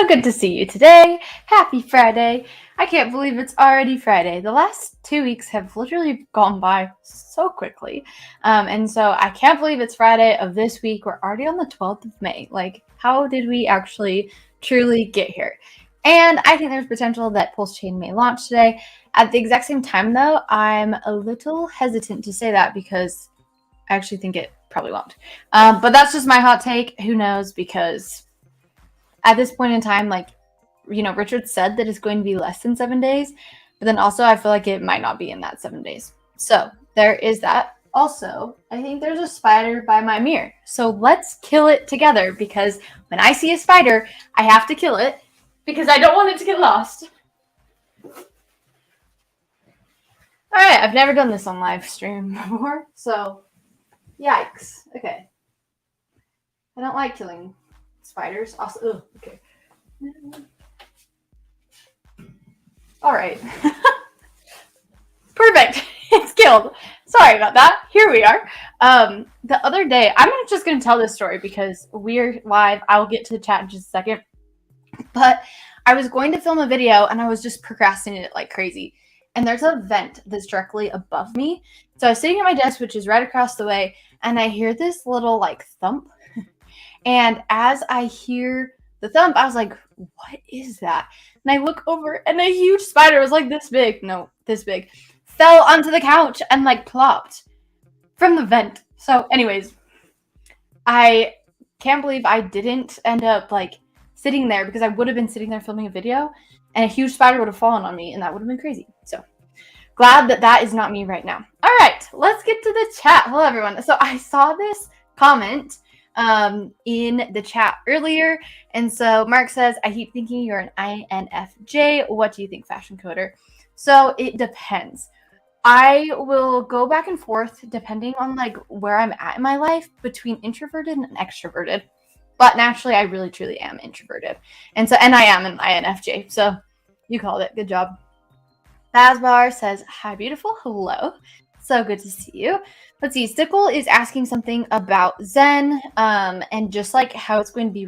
So good to see you today. Happy Friday. I can't believe it's already Friday. The last 2 weeks have literally gone by so quickly. And so I can't believe it's Friday of this week. We're already on the 12th of May. Like, how did we actually truly get here? And I think there's potential that PulseChain may launch today. At the exact same time, though, I'm a little hesitant to say that because I actually think it probably won't. But that's just my hot take. Who knows? Because at this point in time, Richard said that it's going to be less than 7 days, but then also I feel like it might not be in that 7 days. So there is that. Also, I think there's a spider by my mirror. So let's kill it together, because when I see a spider, I have to kill it because I don't want it to get lost. All right, I've never done this on live stream before, so yikes. Okay. I don't like killing spiders. Also, okay. All right. Perfect. It's killed. Sorry about that. Here we are. The other day, I'm just going to tell this story because we're live. I'll get to the chat in just a second. But I was going to film a video and I was just procrastinating it like crazy. And there's a vent that's directly above me. So I was sitting at my desk, which is right across the way, and I hear this little like thump. And as I hear the thump, I was like, what is that? And I look over and a huge spider was like this big. No, this big. Fell onto the couch and like plopped from the vent. So anyways, I can't believe I didn't end up like sitting there, because I would have been sitting there filming a video and a huge spider would have fallen on me and that would have been crazy. So glad that that is not me right now. All right, let's get to the chat. Hello, everyone. So I saw this comment in the chat earlier, and so Mark says, I keep thinking you're an INFJ. What do you think, Fashion Coder? So it depends. I will go back and forth depending on like where I'm at in my life between introverted and extroverted. But naturally, I really truly am introverted. And I am an INFJ. So you called it. Good job. Bazbar says, hi, beautiful. Hello. So good to see you. Let's see. Stickle is asking something about Zen and just like how it's going to be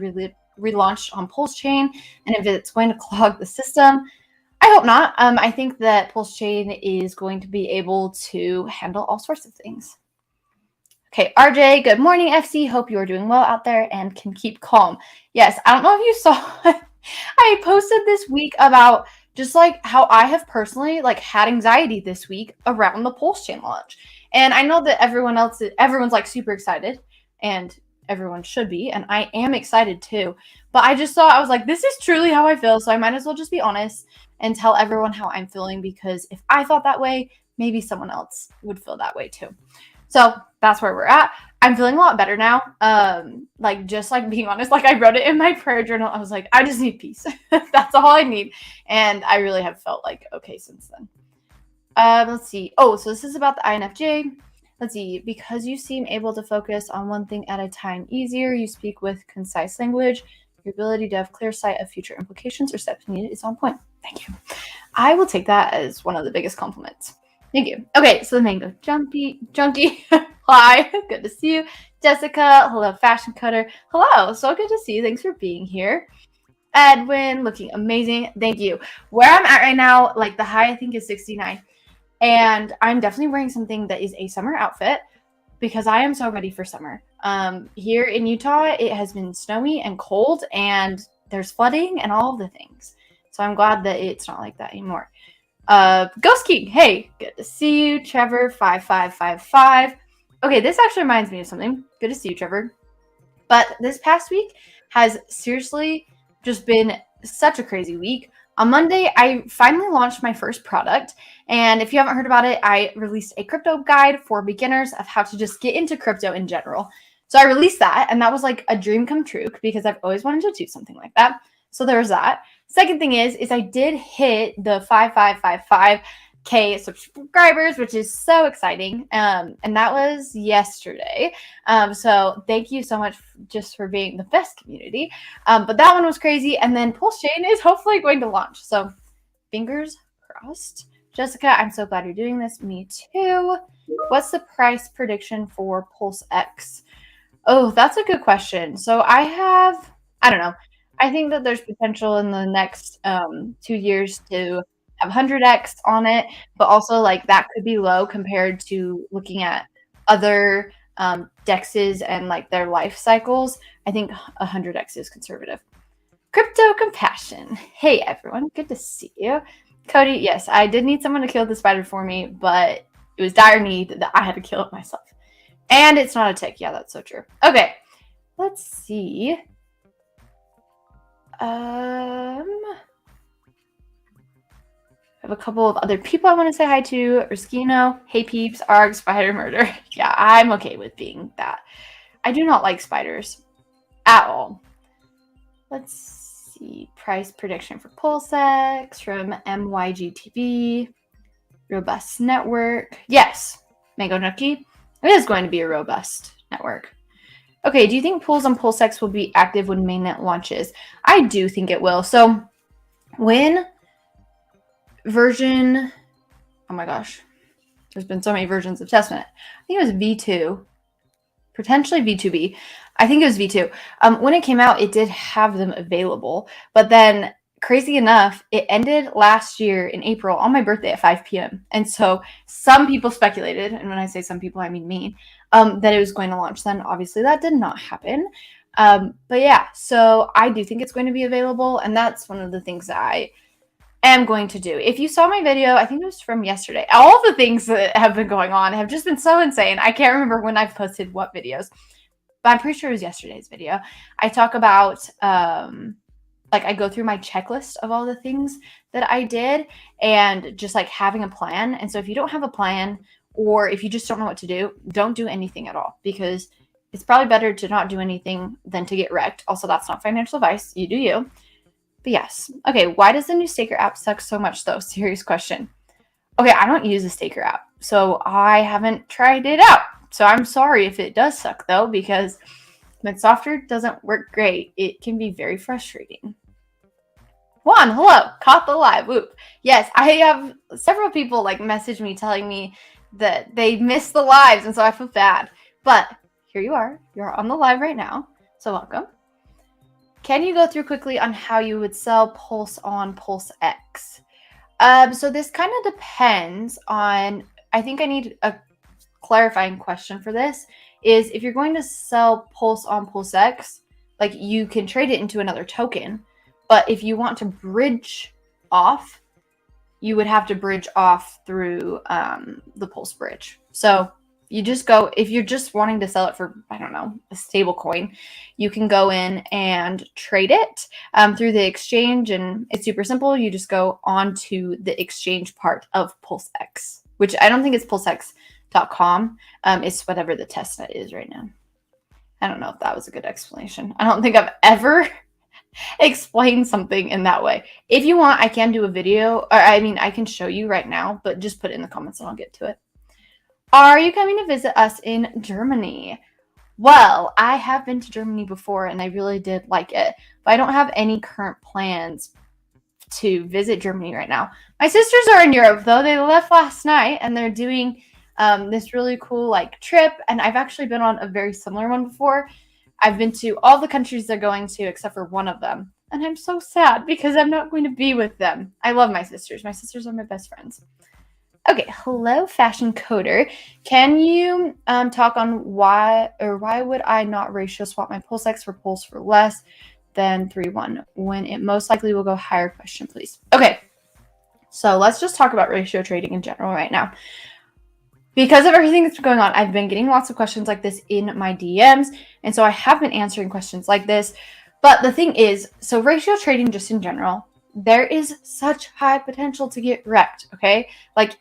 relaunched on PulseChain and if it's going to clog the system. I hope not. I think that PulseChain is going to be able to handle all sorts of things. Okay, RJ, good morning, FC. Hope you are doing well out there and can keep calm. Yes, I don't know if you saw I posted this week about just like how I have personally like had anxiety this week around the PulseChain launch. And I know that everyone's like super excited, and everyone should be, and I am excited too. But I just thought, I was like, this is truly how I feel, so I might as well just be honest and tell everyone how I'm feeling, because if I thought that way, maybe someone else would feel that way too. So that's where we're at. I'm feeling a lot better now. Just being honest, like I wrote it in my prayer journal. I was like, I just need peace. That's all I need. And I really have felt like okay since then. Let's see. Oh, so this is about the INFJ. Let's see. Because you seem able to focus on one thing at a time easier, you speak with concise language. Your ability to have clear sight of future implications or steps needed is on point. Thank you. I will take that as one of the biggest compliments. Thank you. Okay, so the mango junkie. Hi, good to see you. Jessica, hello, Fashion Cutter. Hello, so good to see you. Thanks for being here. Edwin, looking amazing. Thank you. Where I'm at right now, like the high I think is 69. And I'm definitely wearing something that is a summer outfit because I am so ready for summer. Here in Utah, it has been snowy and cold and there's flooding and all of the things. So I'm glad that it's not like that anymore. Ghost King, hey, good to see you. Trevor 5555. Okay, this actually reminds me of something. Good to see you, Trevor. But this past week has seriously just been such a crazy week. On Monday, I finally launched my first product. And if you haven't heard about it, I released a crypto guide for beginners of how to just get into crypto in general. So I released that, and that was like a dream come true because I've always wanted to do something like that. So there was that. Second thing is I did hit the 5555K subscribers, which is so exciting. And that was yesterday. So thank you so much just for being the best community. But that one was crazy. And then PulseChain is hopefully going to launch. So fingers crossed. Jessica, I'm so glad you're doing this. Me too. What's the price prediction for PulseX? Oh, that's a good question. So I don't know. I think that there's potential in the next 2 years to have 100x on it, but also like that could be low compared to looking at other dexes and like their life cycles. I think 100x is conservative. Crypto compassion. Hey everyone, good to see you. Cody, yes, I did need someone to kill the spider for me, but it was dire need that I had to kill it myself. And it's not a tick. Yeah, that's so true. Okay, let's see. I have a couple of other people I want to say hi to. Ruskino, hey peeps, arg, spider murder. Yeah, I'm okay with being that. I do not like spiders at all. Let's see. Price prediction for PulseX from MYGTV. Robust network. Yes, Mango Nucky. It is going to be a robust network. Okay, do you think pools on PulseX will be active when mainnet launches? I do think it will. So when version, oh my gosh, there's been so many versions of testnet. I think it was V2, potentially V2B. I think it was V2. When it came out, it did have them available, but then crazy enough, it ended last year in April on my birthday at 5 p.m. And so some people speculated, and when I say some people, I mean me, that it was going to launch then. Obviously, that did not happen. But yeah, so I do think it's going to be available, and that's one of the things that I am going to do. If you saw my video, I think it was from yesterday. All the things that have been going on have just been so insane. I can't remember when I've posted what videos, but I'm pretty sure it was yesterday's video. I talk about like I go through my checklist of all the things that I did and just like having a plan. And so if you don't have a plan, or if you just don't know what to do, don't do anything at all, because it's probably better to not do anything than to get wrecked. Also, that's not financial advice. You do you. But yes. Okay, why does the new Staker app suck so much though? Serious question. Okay, I don't use the Staker app, so I haven't tried it out. So I'm sorry if it does suck though, because when software doesn't work great, it can be very frustrating. Juan, hello, caught the live. Whoop. Yes, I have several people like message me telling me that they missed the lives, and so I feel bad. But here you are. You're on the live right now, so welcome. Can you go through quickly on how you would sell Pulse on PulseX? So this kind of depends on, I think I need a clarifying question for this, is if you're going to sell Pulse on PulseX, like you can trade it into another token, but if you want to bridge off, you would have to bridge off through the Pulse bridge. So you just go, if you're just wanting to sell it for, I don't know, a stable coin, you can go in and trade it through the exchange, and it's super simple. You just go onto the exchange part of PulseX, which I don't think it's PulseX.com. It's whatever the testnet is right now. I don't know if that was a good explanation. I don't think I've ever explained something in that way. If you want, I can do a video, or I mean, I can show you right now, but just put it in the comments and I'll get to it. Are you coming to visit us in Germany? Well, I have been to Germany before and I really did like it, but I don't have any current plans to visit Germany right now. My sisters are in Europe though. They left last night and they're doing this really cool like trip, and I've actually been on a very similar one before. I've been to all the countries they're going to except for one of them, and I'm so sad because I'm not going to be with them. I love my sisters. My sisters are my best friends. Okay, hello, Fashion Coder. Can you talk on why would I not ratio swap my PulseX for Pulse for less than 3-1 when it most likely will go higher? Question, please. Okay, so let's just talk about ratio trading in general right now. Because of everything that's going on, I've been getting lots of questions like this in my DMs, and so I have been answering questions like this. But the thing is, so ratio trading just in general, there is such high potential to get wrecked, okay? Like,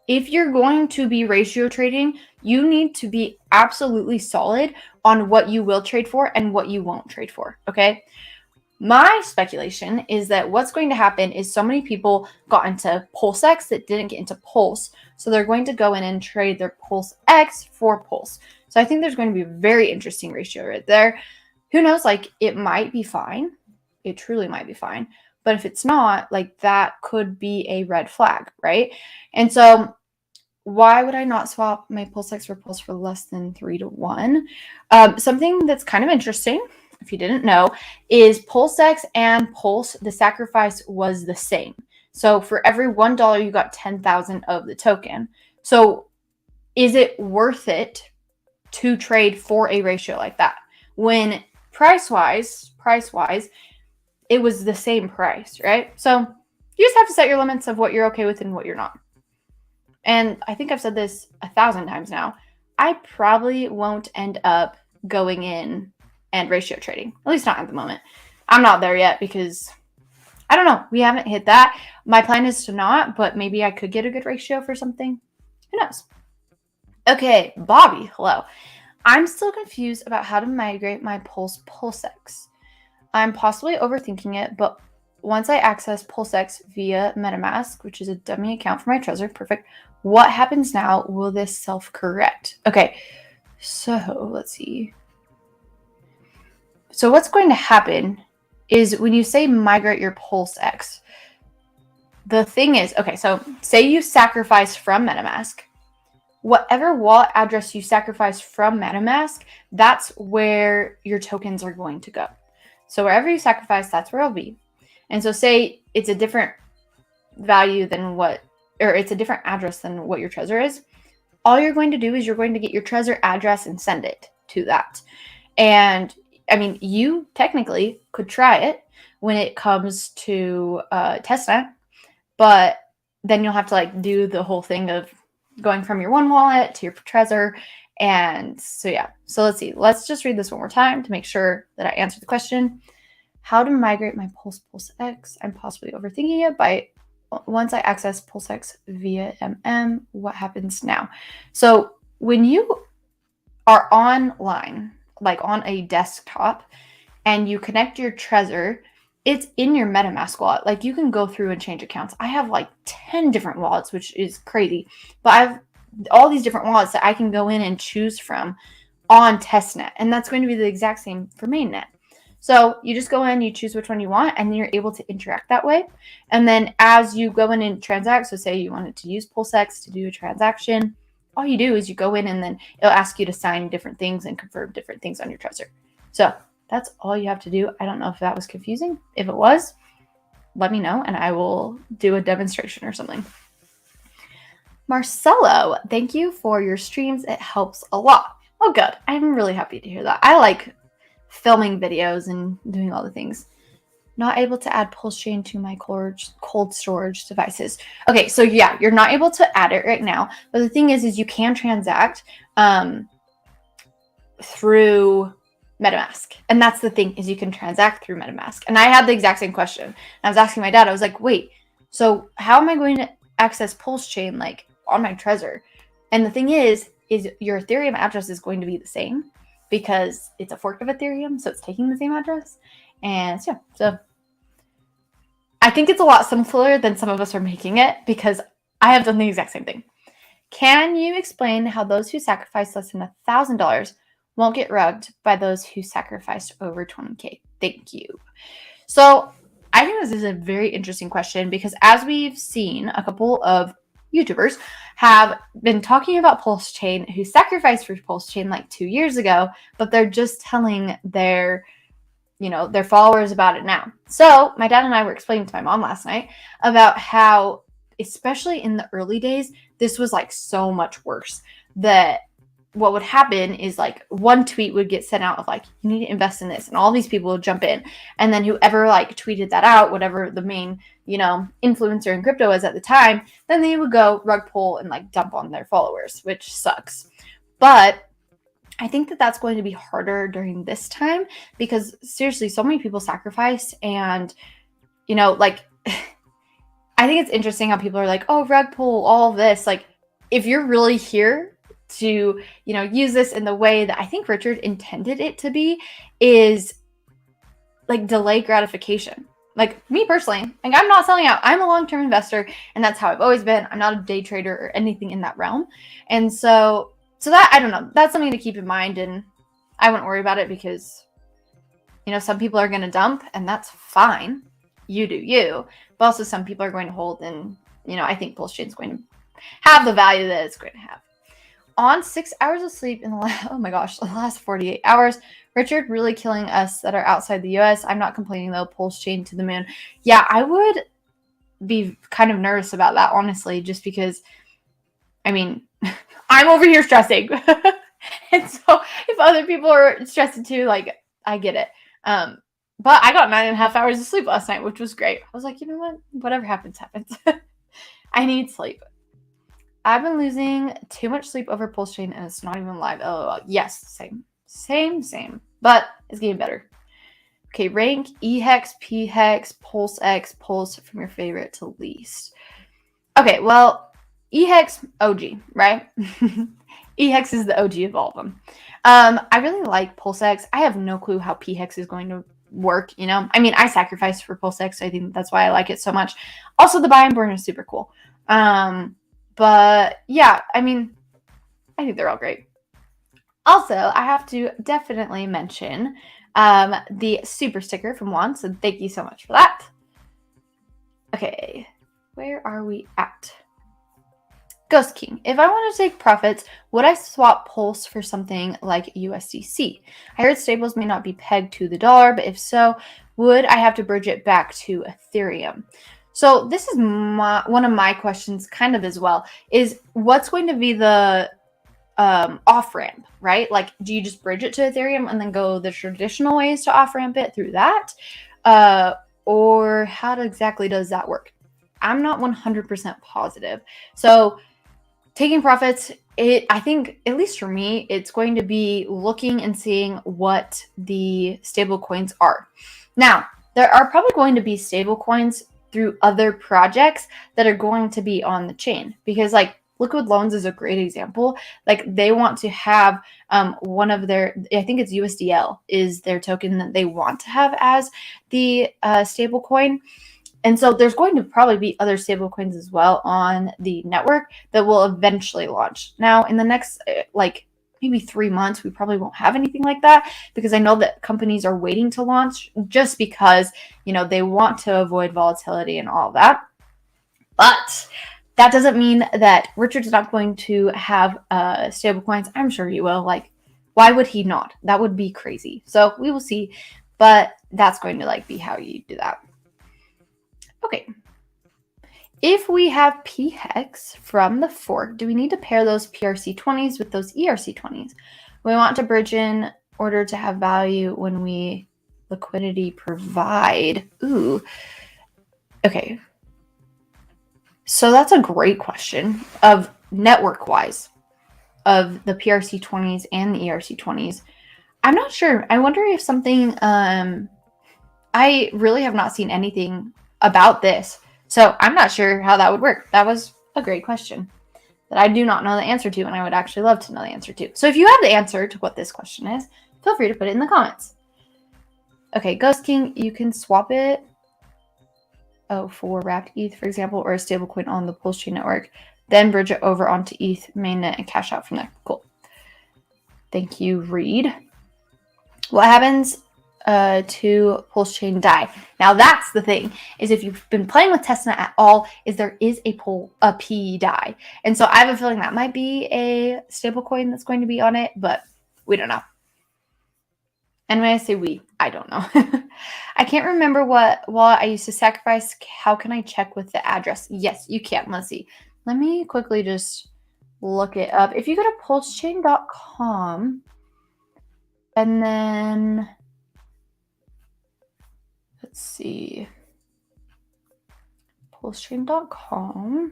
if you're going to be ratio trading, you need to be absolutely solid on what you will trade for and what you won't trade for, okay? My speculation is that what's going to happen is so many people got into PulseX that didn't get into Pulse, so they're going to go in and trade their PulseX for Pulse. So I think there's going to be a very interesting ratio right there. Who knows, like, it might be fine. It truly might be fine. But if it's not, like, that could be a red flag, right? And so why would I not swap my PulseX for Pulse for less than 3-1? Something that's kind of interesting if you didn't know, is PulseX and Pulse, the sacrifice was the same. So for every $1, you got 10,000 of the token. So is it worth it to trade for a ratio like that? When price-wise, it was the same price, right? So you just have to set your limits of what you're okay with and what you're not. And I think I've said this 1,000 times now. I probably won't end up going in and ratio trading, at least not at the moment. I'm not there yet because I don't know. We haven't hit that. My plan is to not, but maybe I could get a good ratio for something. Who knows? Okay, Bobby, hello. I'm still confused about how to migrate my PulseX. I'm possibly overthinking it, but once I access PulseX via MetaMask, which is a dummy account for my Trezor, perfect. What happens now? Will this self-correct? Okay, so let's see. So what's going to happen is when you say migrate your PulseX, the thing is, okay, so say you sacrifice from MetaMask. Whatever wallet address you sacrifice from MetaMask, that's where your tokens are going to go. So wherever you sacrifice, that's where it'll be. And so say it's a different value than what, or it's a different address than what your Trezor is. All you're going to do is you're going to get your Trezor address and send it to that. And I mean, you technically could try it when it comes to testnet, but then you'll have to like do the whole thing of going from your one wallet to your Trezor. And so, yeah. So let's see. Let's just read this one more time to make sure that I answered the question. How to migrate my PulseX. I'm possibly overthinking it, but once I access PulseX via what happens now? So when you are online, like on a desktop, and you connect your Trezor, it's in your MetaMask wallet. Like you can go through and change accounts. I have like 10 different wallets, which is crazy. But I have all these different wallets that I can go in and choose from on testnet. And that's going to be the exact same for mainnet. So you just go in, you choose which one you want, and then you're able to interact that way. And then as you go in and transact, so say you wanted to use PulseX to do a transaction, all you do is you go in and then it'll ask you to sign different things and confirm different things on your Trezor. So that's all you have to do. I don't know if that was confusing. If it was, let me know and I will do a demonstration or something. Marcelo, thank you for your streams. It helps a lot. Oh, good. I'm really happy to hear that. I like filming videos and doing all the things. Not able to add PulseChain to my cold storage devices. Okay, so yeah, you're not able to add it right now. But the thing is you can transact through MetaMask. And that's the thing, is you can transact through MetaMask. And I had the exact same question. I was asking my dad, I was like, wait, so how am I going to access PulseChain like on my Trezor? And the thing is your Ethereum address is going to be the same because it's a fork of Ethereum, so it's taking the same address. And so, yeah, so I think it's a lot simpler than some of us are making it because I have done the exact same thing. Can you explain how those who sacrifice less than $1,000 won't get rugged by those who sacrificed over 20K? Thank you. So I think this is a very interesting question because as we've seen, a couple of YouTubers have been talking about PulseChain who sacrificed for PulseChain like 2 years ago, but they're just telling their followers about it now. So my dad and I were explaining to my mom last night about how, especially in the early days, this was like so much worse. That what would happen is like one tweet would get sent out of like, you need to invest in this, and all these people would jump in. And then whoever like tweeted that out, whatever the main, influencer in crypto was at the time, then they would go rug pull and like dump on their followers, which sucks. But I think that that's going to be harder during this time because seriously, so many people sacrifice and, like, I think it's interesting how people are like, oh, rug pull, all this. Like, if you're really here to, use this in the way that I think Richard intended it to be, is like delay gratification. Like me personally, like I'm not selling out. I'm a long-term investor and that's how I've always been. I'm not a day trader or anything in that realm. And so that, I don't know, that's something to keep in mind, and I wouldn't worry about it because, some people are going to dump and that's fine. You do you. But also some people are going to hold, and, I think PulseChain is going to have the value that it's going to have. on 6 hours of sleep in the last, oh my gosh, the last 48 hours. Richard really killing us that are outside the US. I'm not complaining though. PulseChain to the moon. Yeah, I would be kind of nervous about that, honestly, just because, I mean, I'm over here stressing. And so if other people are stressed too, like, I get it. But I got 9.5 hours of sleep last night, which was great. I was like, you know what? Whatever happens, happens. I need sleep. I've been losing too much sleep over PulseChain, and it's not even live. Oh, yes, same. But it's getting better. Okay, rank eHex, pHex, PulseX, Pulse from your favorite to least. Okay, well, eHex OG, right? eHex is the OG of all of them. I really like PulseX. I have no clue how pHex is going to work, you know? I mean, I sacrificed for PulseX, so I think that's why I like it so much. Also, the buy and burn is super cool. But yeah, I mean, I think they're all great. Also, I have to definitely mention the super sticker from Juan, so thank you so much for that. Okay, where are we at? Ghost King. If I want to take profits, would I swap Pulse for something like USDC? I heard stables may not be pegged to the dollar, but if so, would I have to bridge it back to Ethereum? So this is one of my questions kind of as well, is what's going to be the off-ramp, right? Like, do you just bridge it to Ethereum and then go the traditional ways to off-ramp it through that? Or how exactly does that work? I'm not 100% positive. So taking profits, I think, at least for me, it's going to be looking and seeing what the stable coins are. Now, there are probably going to be stable coins through other projects that are going to be on the chain, because like Liquid Loans is a great example. Like they want to have one of their, I think it's USDL is their token that they want to have as the stable coin. And so there's going to probably be other stable coins as well on the network that will eventually launch. Now, in the next like maybe 3 months, we probably won't have anything like that, because I know that companies are waiting to launch just because, you know, they want to avoid volatility and all that. But that doesn't mean that Richard's not going to have stable coins. I'm sure he will. Like, why would he not? That would be crazy. So we will see. But that's going to like be how you do that. Okay. If we have pHex from the fork, do we need to pair those PRC20s with those ERC20s? We want to bridge in order to have value when we liquidity provide. Ooh. Okay. So that's a great question of network-wise of the PRC20s and the ERC20s. I'm not sure. I wonder if something, I really have not seen anything about this. So I'm not sure how that would work. That was a great question that I do not know the answer to, and I would actually love to know the answer to. So if you have the answer to what this question is, feel free to put it in the comments. Okay, Ghost King, you can swap it. Oh, for wrapped ETH, for example, or a stablecoin on the PulseChain network, then bridge it over onto ETH mainnet and cash out from there. Cool. Thank you, Reed. What happens to PulseChain DAI? Now that's the thing, is if you've been playing with testnet at all, is there is a P DAI. And so I have a feeling that might be a stablecoin that's going to be on it, but we don't know. And when I say we, I don't know. I can't remember what wallet I used to sacrifice. How can I check with the address? Yes, you can. Let's see. Let me quickly just look it up. If you go to pulsechain.com and then let's see. Pulsechain.com.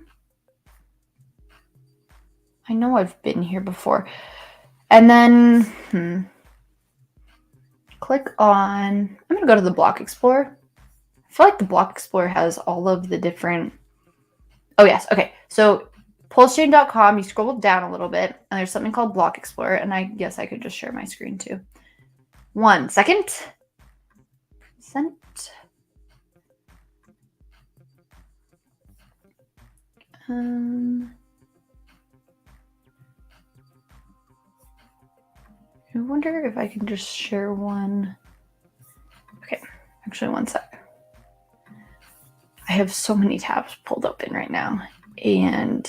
I know I've been here before. And then click on, I'm going to go to the block explorer. I feel like the block explorer has all of the different, oh yes, okay. So pulsechain.com, you scroll down a little bit and there's something called block explorer, and I guess I could just share my screen too. 1 second. Present. I wonder if I can just share one. Okay, actually 1 sec. I have so many tabs pulled open right now, and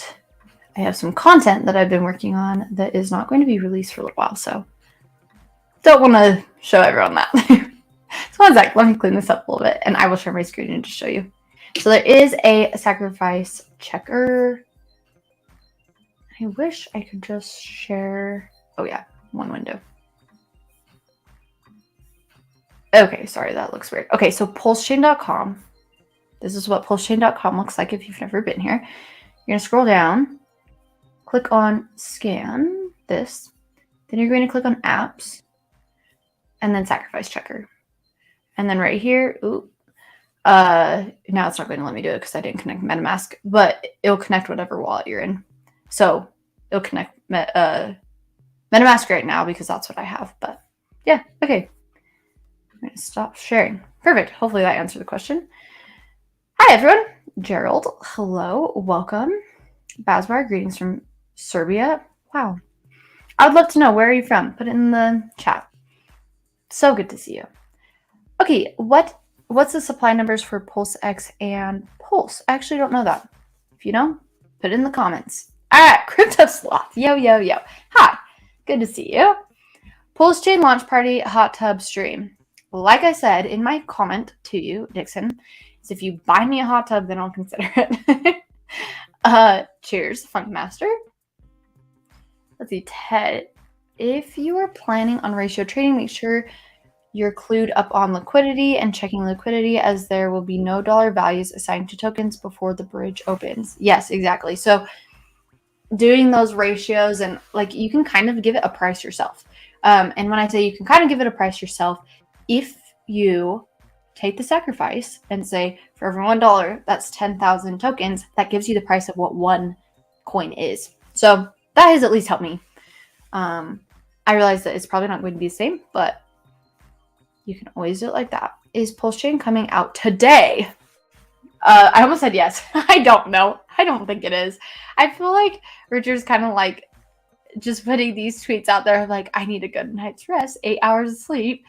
I have some content that I've been working on that is not going to be released for a little while, so don't want to show everyone that. So one sec, let me clean this up a little bit, and I will share my screen and just show you. So there is a sacrifice checker. I wish I could just share. Oh yeah, one window. Okay, sorry, that looks weird. Okay, so PulseChain.com. This is what PulseChain.com looks like if you've never been here. You're going to scroll down, click on scan this. Then you're going to click on apps, and then sacrifice checker. And then right here, now it's not going to let me do it because I didn't connect MetaMask, but it'll connect whatever wallet you're in. So it'll connect MetaMask right now because that's what I have. But yeah, okay. I'm going to stop sharing. Perfect. Hopefully that answered the question. Hi, everyone. Gerald, hello. Welcome. Bazbar, greetings from Serbia. Wow. I would love to know, where are you from? Put it in the chat. So good to see you. Okay, what's the supply numbers for PulseX and Pulse? I actually don't know that. If you know, put it in the comments. All right, Crypto Sloth. Yo, yo, yo. Hi. Good to see you. PulseChain launch party hot tub stream. Like I said in my comment to you, Dixon, is if you buy me a hot tub, then I'll consider it. Cheers, Funk Master. Let's see, Ted. If you are planning on ratio trading, make sure you're clued up on liquidity and checking liquidity, as there will be no dollar values assigned to tokens before the bridge opens. Yes, exactly. So doing those ratios, and like, you can kind of give it a price yourself. And when I say you can kind of give it a price yourself, if you take the sacrifice and say for every $1, that's 10,000 tokens, that gives you the price of what one coin is. So that has at least helped me. I realize that it's probably not going to be the same, but you can always do it like that. Is PulseChain coming out today? I almost said yes. I don't know. I don't think it is. I feel like Richard's kind of like just putting these tweets out there like, I need a good night's rest, 8 hours of sleep,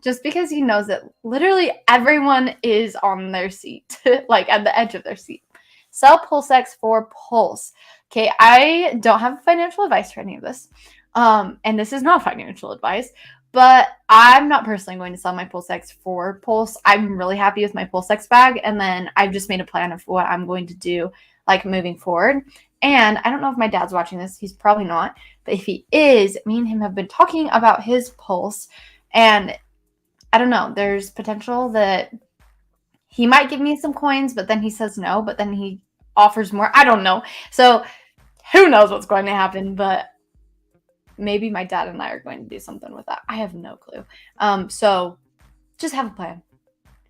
just because he knows that literally everyone is on their seat, like at the edge of their seat. Sell PulseX for Pulse. Okay, I don't have financial advice for any of this. And this is not financial advice, but I'm not personally going to sell my PulseX for Pulse. I'm really happy with my PulseX bag, and then I've just made a plan of what I'm going to do, like, moving forward. And I don't know if my dad's watching this. He's probably not. But if he is, me and him have been talking about his Pulse, and I don't know. There's potential that he might give me some coins, but then he says no, but then he offers more. I don't know. So who knows what's going to happen, but maybe my dad and I are going to do something with that. I have no clue. So just have a plan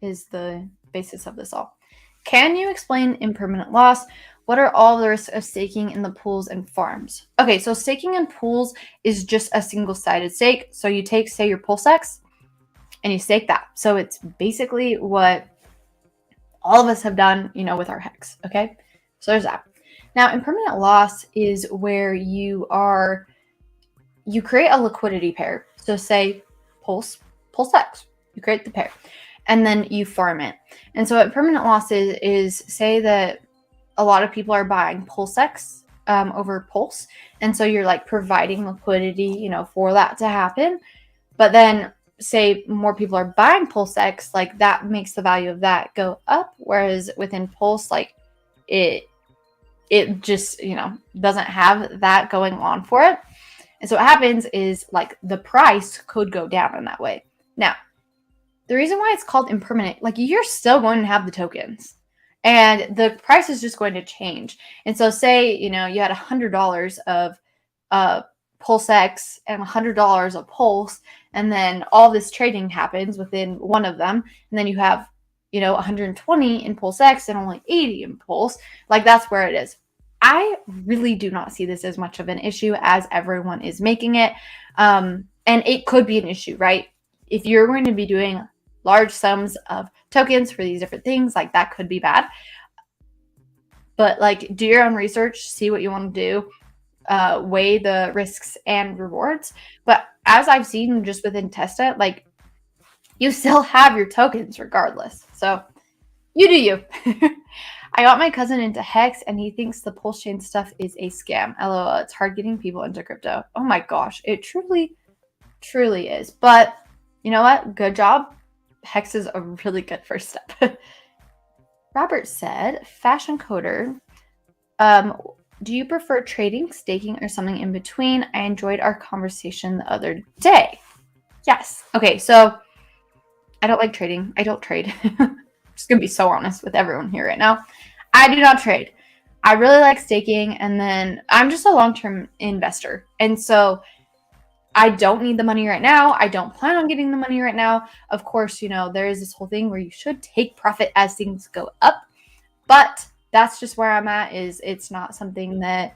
is the basis of this all. Can you explain impermanent loss? What are all the risks of staking in the pools and farms? Okay, so staking in pools is just a single-sided stake. So you take, say, your PulseX, and you stake that. So it's basically what all of us have done, you know, with our hex. Okay, so there's that. Now, impermanent loss is where you create a liquidity pair. So say PulseX, you create the pair, and then you farm it. And so what permanent loss is say that a lot of people are buying PulseX over Pulse. And so you're like providing liquidity, you know, for that to happen. But then say more people are buying PulseX, like that makes the value of that go up. Whereas within Pulse, like it just, you know, doesn't have that going on for it. And so what happens is like the price could go down in that way. Now, the reason why it's called impermanent, like you're still going to have the tokens and the price is just going to change. And so say, you know, you had $100 of PulseX and $100 of Pulse, and then all this trading happens within one of them. And then you have, you know, 120 in PulseX and only 80 in Pulse. Like that's where it is. I really do not see this as much of an issue as everyone is making it. And it could be an issue, right? If you're going to be doing large sums of tokens for these different things, like that could be bad. But like do your own research, see what you want to do, weigh the risks and rewards. But as I've seen just within Testa, like you still have your tokens regardless. So you do you. I got my cousin into Hex and he thinks the PulseChain stuff is a scam. LOL, it's hard getting people into crypto. Oh my gosh, it truly, truly is. But you know what? Good job. Hex is a really good first step. Robert said, fashion coder, do you prefer trading, staking, or something in between? I enjoyed our conversation the other day. Yes. Okay, so I don't like trading. I don't trade. I'm just going to be so honest with everyone here right now. I do not trade. I really like staking, and then I'm just a long-term investor. And so I don't need the money right now. I don't plan on getting the money right now. Of course, you know, there is this whole thing where you should take profit as things go up. But that's just where I'm at. It's not something that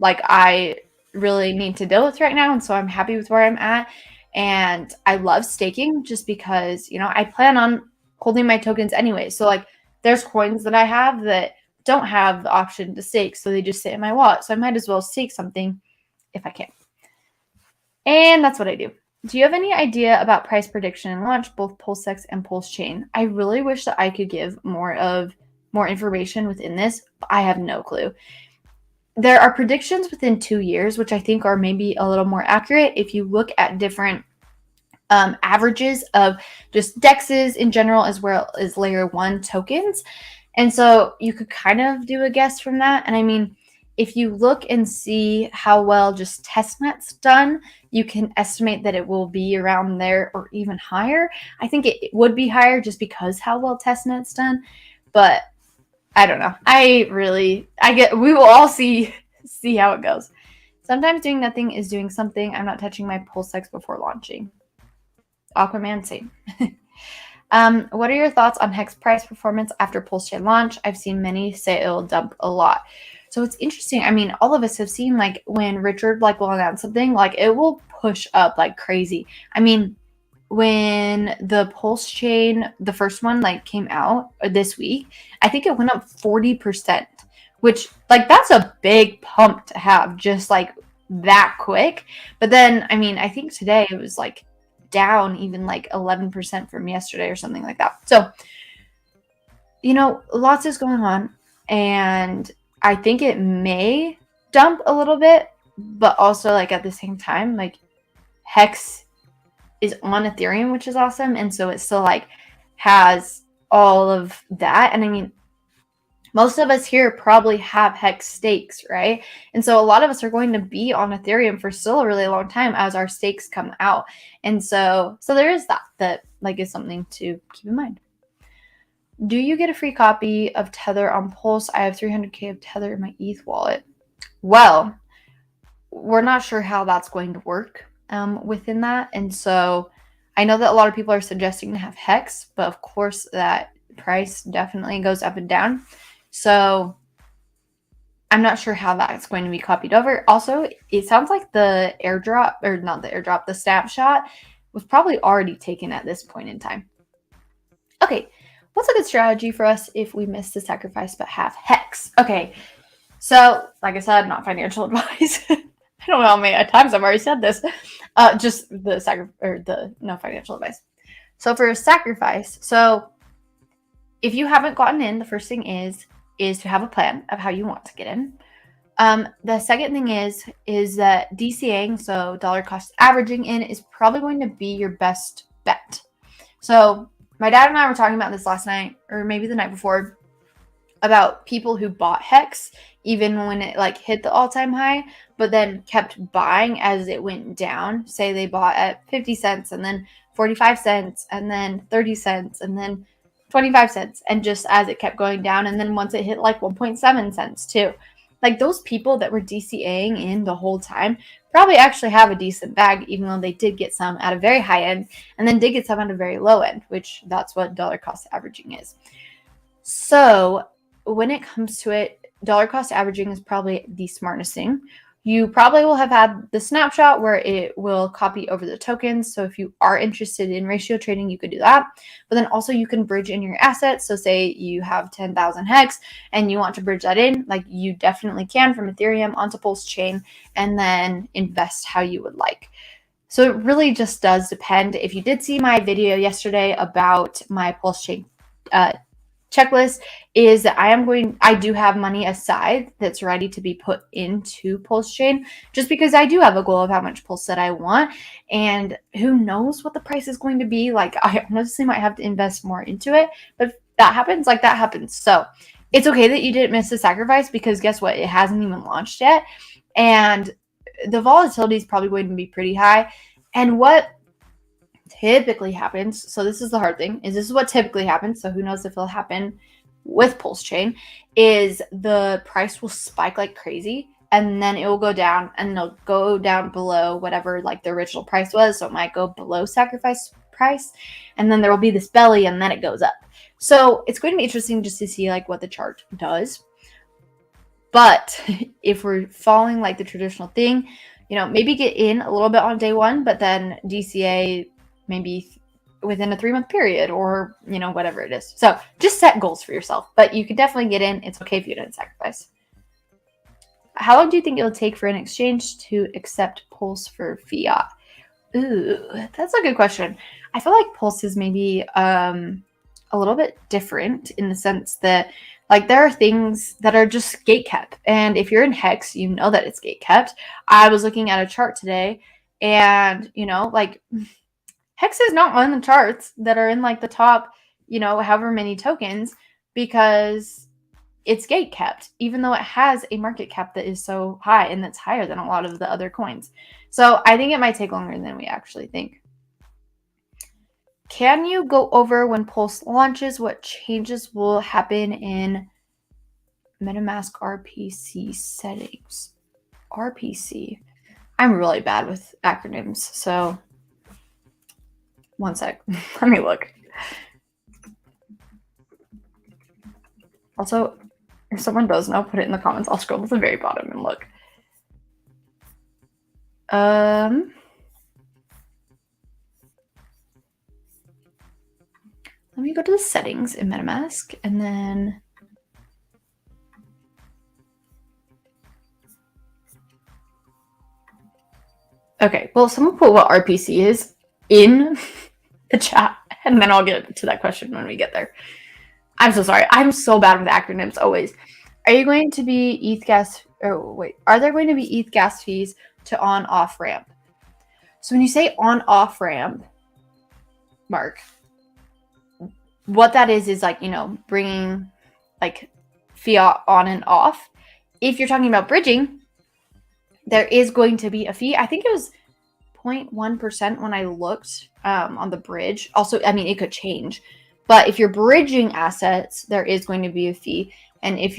like I really need to deal with right now. And so I'm happy with where I'm at. And I love staking just because, you know, I plan on holding my tokens anyway. So like there's coins that I have that don't have the option to stake. So they just sit in my wallet. So I might as well stake something if I can. And that's what I do. Do you have any idea about price prediction and launch, both PulseX and PulseChain? I really wish that I could give more information within this, but I have no clue. There are predictions within 2 years, which I think are maybe a little more accurate if you look at different averages of just DEXs in general, as well as layer 1 tokens. And so you could kind of do a guess from that. And I mean, if you look and see how well just testnet's done, you can estimate that it will be around there or even higher. I think it would be higher just because how well testnet's done, but I don't know. We will all see how it goes. Sometimes doing nothing is doing something. I'm not touching my PulseX before launching. Aquaman, same. What are your thoughts on Hex price performance after PulseChain launch? I've seen many say it'll dump a lot. So it's interesting. I mean, all of us have seen like when Richard like will announce something, like it will push up like crazy. I mean, when the PulseChain, the first one like came out this week, I think it went up 40%, which like that's a big pump to have just like that quick. But then, I mean, I think today it was like down even like 11% from yesterday or something like that. So, you know, lots is going on, and I think it may dump a little bit, but also like at the same time, like Hex is on Ethereum, which is awesome. And so it still like has all of that. And I mean, most of us here probably have Hex stakes, right? And so a lot of us are going to be on Ethereum for still a really long time as our stakes come out. And so there is that like is something to keep in mind. Do you get a free copy of Tether on Pulse? I have 300K of Tether in my ETH wallet. Well, we're not sure how that's going to work within that. And so I know that a lot of people are suggesting to have Hex, but of course that price definitely goes up and down. So I'm not sure how that's going to be copied over. Also, it sounds like the airdrop, or not the airdrop, the snapshot was probably already taken at this point in time. Okay. What's a good strategy for us if we miss the sacrifice but have Hex? Okay, so like I said, not financial advice. I don't know how many times I've already said this. Just no financial advice. So for a sacrifice, so if you haven't gotten in, the first thing is to have a plan of how you want to get in. The second thing is that DCAing, so dollar cost averaging in, is probably going to be your best bet. So my dad and I were talking about this last night, or maybe the night before, about people who bought Hex even when it like hit the all-time high, but then kept buying as it went down. Say they bought at 50 cents and then 45 cents and then 30 cents and then 25 cents, and just as it kept going down, and then once it hit like 1.7 cents too. Like those people that were DCAing in the whole time probably actually have a decent bag, even though they did get some at a very high end and then did get some at a very low end, which that's what dollar cost averaging is. So when it comes to it, dollar cost averaging is probably the smartest thing. You probably will have had the snapshot where it will copy over the tokens. So if you are interested in ratio trading, you could do that. But then also you can bridge in your assets. So say you have 10,000 Hex and you want to bridge that in, like you definitely can from Ethereum onto PulseChain, and then invest how you would like. So it really just does depend. If you did see my video yesterday about my PulseChain checklist is that I do have money aside that's ready to be put into PulseChain, just because I do have a goal of how much Pulse that I want, and who knows what the price is going to be. Like, I honestly might have to invest more into it, but if that happens, like, that happens. So it's okay that you didn't miss the sacrifice, because guess what? It hasn't even launched yet, and the volatility is probably going to be pretty high. And what typically happens, so this is the hard thing, is this is what typically happens, so who knows if it'll happen with PulseChain, is the price will spike like crazy, and then it will go down, and it'll go down below whatever like the original price was, so it might go below sacrifice price, and then there will be this belly, and then it goes up. So it's going to be interesting just to see like what the chart does. But if we're following like the traditional thing, maybe get in a little bit on day one, but then DCA maybe within a 3-month period, or whatever it is. So just set goals for yourself, but you can definitely get in. It's okay if you didn't sacrifice. How long do you think it'll take for an exchange to accept Pulse for fiat? Ooh, that's a good question. I feel like Pulse is maybe a little bit different in the sense that, like, there are things that are just gate kept, and if you're in Hex, you know that it's gate kept. I was looking at a chart today, and like, Hex is not on the charts that are in like the top, however many tokens, because it's gate kept, even though it has a market cap that is so high and that's higher than a lot of the other coins. So I think it might take longer than we actually think. Can you go over when Pulse launches, what changes will happen in MetaMask RPC settings? RPC. I'm really bad with acronyms, so one sec. Let me look. Also, if someone does know, put it in the comments. I'll scroll to the very bottom and look. Let me go to the settings in MetaMask, and then okay, well, someone put what RPC is in the chat, and then I'll get to that question when we get there. I'm so sorry. I'm so bad with acronyms always. Are you going to be ETH gas? Oh, wait. Are there going to be ETH gas fees to on-off ramp? So when you say on-off ramp, Mark, what that is like, bringing like fiat on and off. If you're talking about bridging, there is going to be a fee. I think it was 0.1% when I looked on the bridge. Also, I mean, it could change. But if you're bridging assets, there is going to be a fee. And if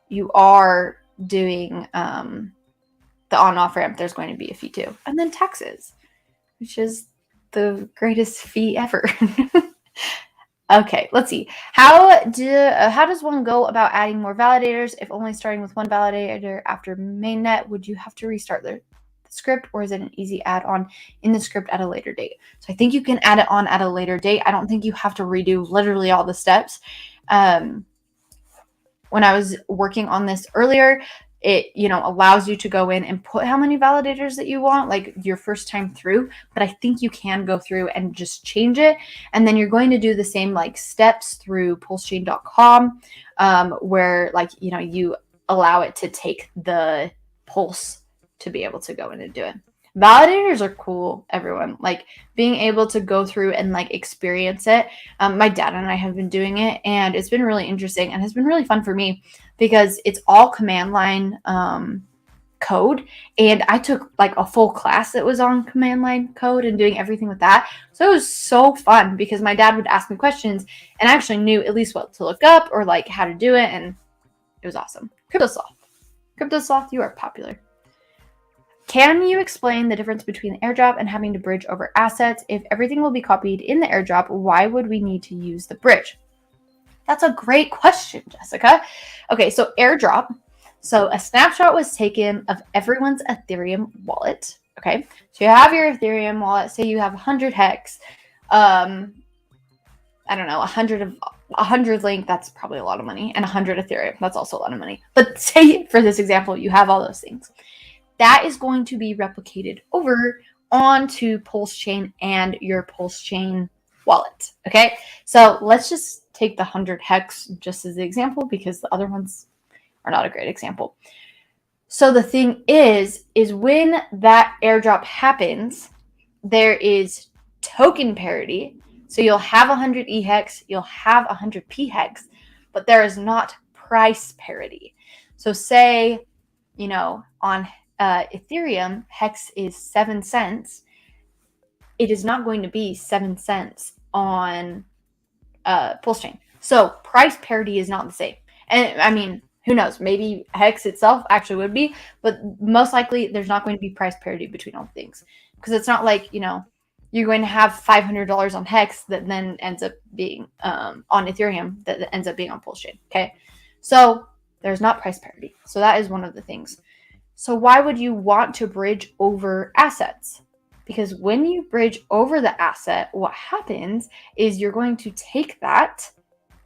you are doing the on-off ramp, there's going to be a fee too. And then taxes, which is the greatest fee ever. Okay, let's see. How does one go about adding more validators? If only starting with one validator after mainnet, would you have to restart the script, or is it an easy add-on in the script at a later date? So I think you can add it on at a later date. I don't think you have to redo literally all the steps. When I was working on this earlier, it allows you to go in and put how many validators that you want, like your first time through, but I think you can go through and just change it, and then you're going to do the same like steps through pulsechain.com, where like you allow it to take the pulse to be able to go in and do it. Validators are cool, everyone. Like, being able to go through and like experience it. My dad and I have been doing it, and it's been really interesting and has been really fun for me because it's all command line code. And I took like a full class that was on command line code and doing everything with that. So it was so fun because my dad would ask me questions and I actually knew at least what to look up or like how to do it. And it was awesome. CryptoSloth, you are popular. Can you explain the difference between the airdrop and having to bridge over assets? If everything will be copied in the airdrop, why would we need to use the bridge? That's a great question, Jessica. Okay, so airdrop. So a snapshot was taken of everyone's Ethereum wallet. Okay, so you have your Ethereum wallet. Say you have 100 hex. I don't know, 100 link. That's probably a lot of money, and 100 Ethereum. That's also a lot of money. But say for this example, you have all those things. That is going to be replicated over onto PulseChain and your PulseChain wallet. Okay, so let's just take the 100 hex just as the example because the other ones are not a great example. So the thing is when that airdrop happens, there is token parity. So you'll have 100 E hex, you'll have 100 P hex, but there is not price parity. So say, on Ethereum, hex is 7 cents. It is not going to be 7 cents on PulseChain. So price parity is not the same. And I mean, who knows? Maybe hex itself actually would be, but most likely there's not going to be price parity between all things, because it's not like, you're going to have $500 on hex that then ends up being on Ethereum that ends up being on PulseChain. Okay. So there's not price parity. So that is one of the things. So why would you want to bridge over assets? Because when you bridge over the asset, what happens is you're going to take that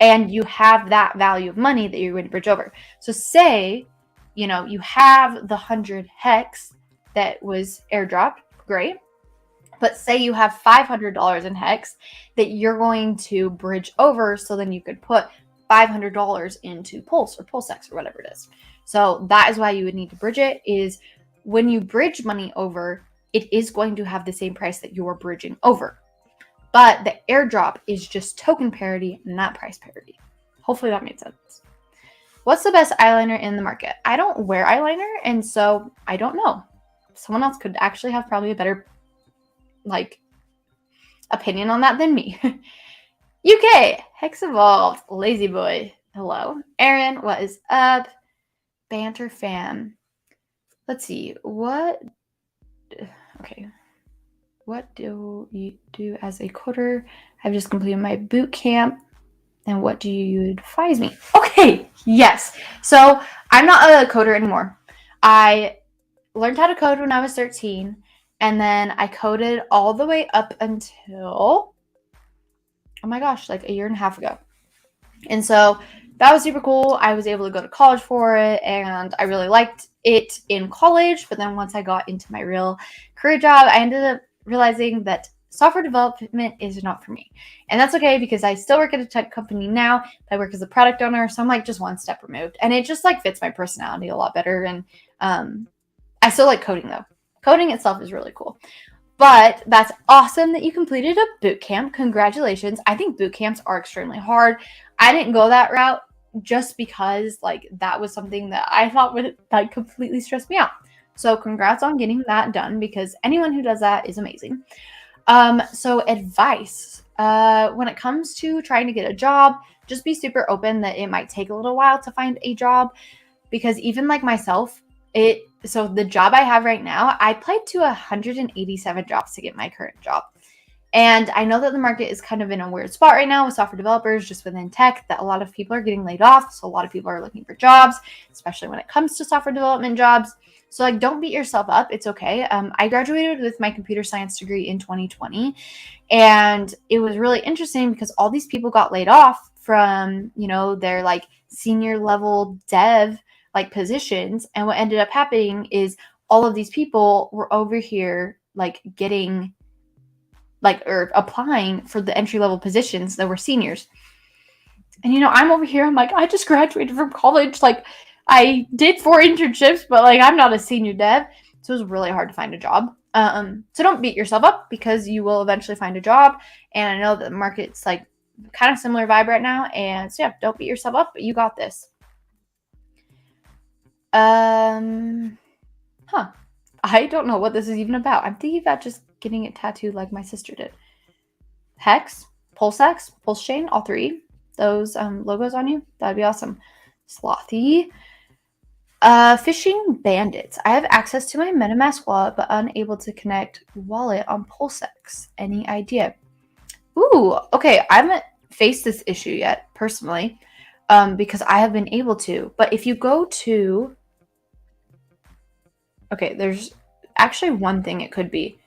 and you have that value of money that you're going to bridge over. So say, you have the 100 hex that was airdropped, great. But say you have $500 in hex that you're going to bridge over, so then you could put $500 into Pulse or PulseX or whatever it is. So that is why you would need to bridge it, is when you bridge money over, it is going to have the same price that you're bridging over. But the airdrop is just token parity, not price parity. Hopefully that made sense. What's the best eyeliner in the market? I don't wear eyeliner, and so I don't know. Someone else could actually have probably a better opinion on that than me. UK, Hex Evolved, Lazy Boy, hello. Aaron, what is up? Banter fam. Let's see, what do you do as a coder? I've just completed my boot camp. And what do you advise me? Okay, yes. So I'm not a coder anymore. I learned how to code when I was 13. And then I coded all the way up until, oh my gosh, like a year and a half ago. And so that was super cool. I was able to go to college for it, and I really liked it in college. But then once I got into my real career job, I ended up realizing that software development is not for me. And that's okay, because I still work at a tech company now. I work as a product owner, so I'm just one step removed. And it just fits my personality a lot better. And I still like coding though. Coding itself is really cool. But that's awesome that you completed a boot camp. Congratulations. I think boot camps are extremely hard. I didn't go that route just because that was something that I thought would completely stress me out. So congrats on getting that done, because anyone who does that is amazing. So advice, when it comes to trying to get a job, just be super open that it might take a little while to find a job, because even myself, so the job I have right now, I applied to 187 jobs to get my current job. And I know that the market is kind of in a weird spot right now with software developers, just within tech, that a lot of people are getting laid off. So a lot of people are looking for jobs, especially when it comes to software development jobs. So don't beat yourself up. It's okay. I graduated with my computer science degree in 2020. And it was really interesting because all these people got laid off from, their senior level dev positions. And what ended up happening is all of these people were over here getting or applying for the entry level positions that were seniors. And I'm over here, I just graduated from college. I did 4 internships, but I'm not a senior dev. So it was really hard to find a job. So don't beat yourself up, because you will eventually find a job. And I know that the market's kind of similar vibe right now. And so yeah, don't beat yourself up, but you got this. I don't know what this is even about. I'm thinking about just getting it tattooed like my sister did. Hex, PulseX, PulseChain, all 3. Those logos on you. That'd be awesome. Slothy. Fishing bandits. I have access to my MetaMask wallet, but unable to connect wallet on PulseX. Any idea? Ooh, okay. I haven't faced this issue yet, personally, because I have been able to. But if you go to... Okay, there's actually one thing it could be.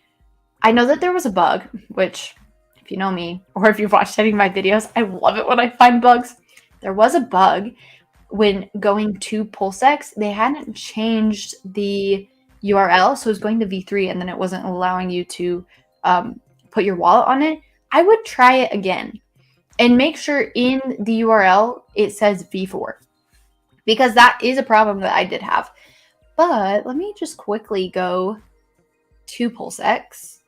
I know that there was a bug, which, if you know me, or if you've watched any of my videos, I love it when I find bugs. There was a bug when going to PulseX. They hadn't changed the URL, so it was going to v3, and then it wasn't allowing you to put your wallet on it. I would try it again. And make sure in the URL it says V4, because that is a problem that I did have. But let me just quickly go to PulseX.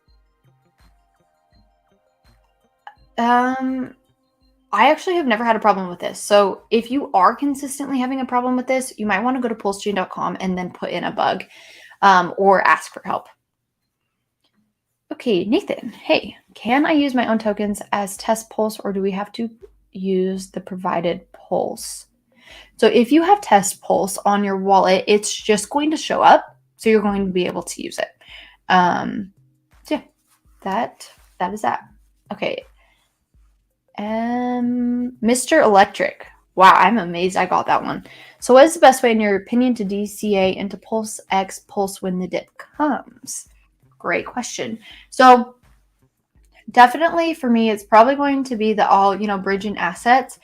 I actually have never had a problem with this. So if you are consistently having a problem with this, you might want to go to PulseChain.com and then put in a bug or ask for help. Okay, Nathan, hey, can I use my own tokens as test Pulse, or do we have to use the provided Pulse? So if you have test Pulse on your wallet, it's just going to show up. So you're going to be able to use it. So yeah, that is that. Okay. Mr. Electric. Wow, I'm amazed I got that one. So what is the best way, in your opinion, to DCA into PulseX Pulse when the dip comes? Great question. So definitely for me, it's probably going to be the all, bridge and assets.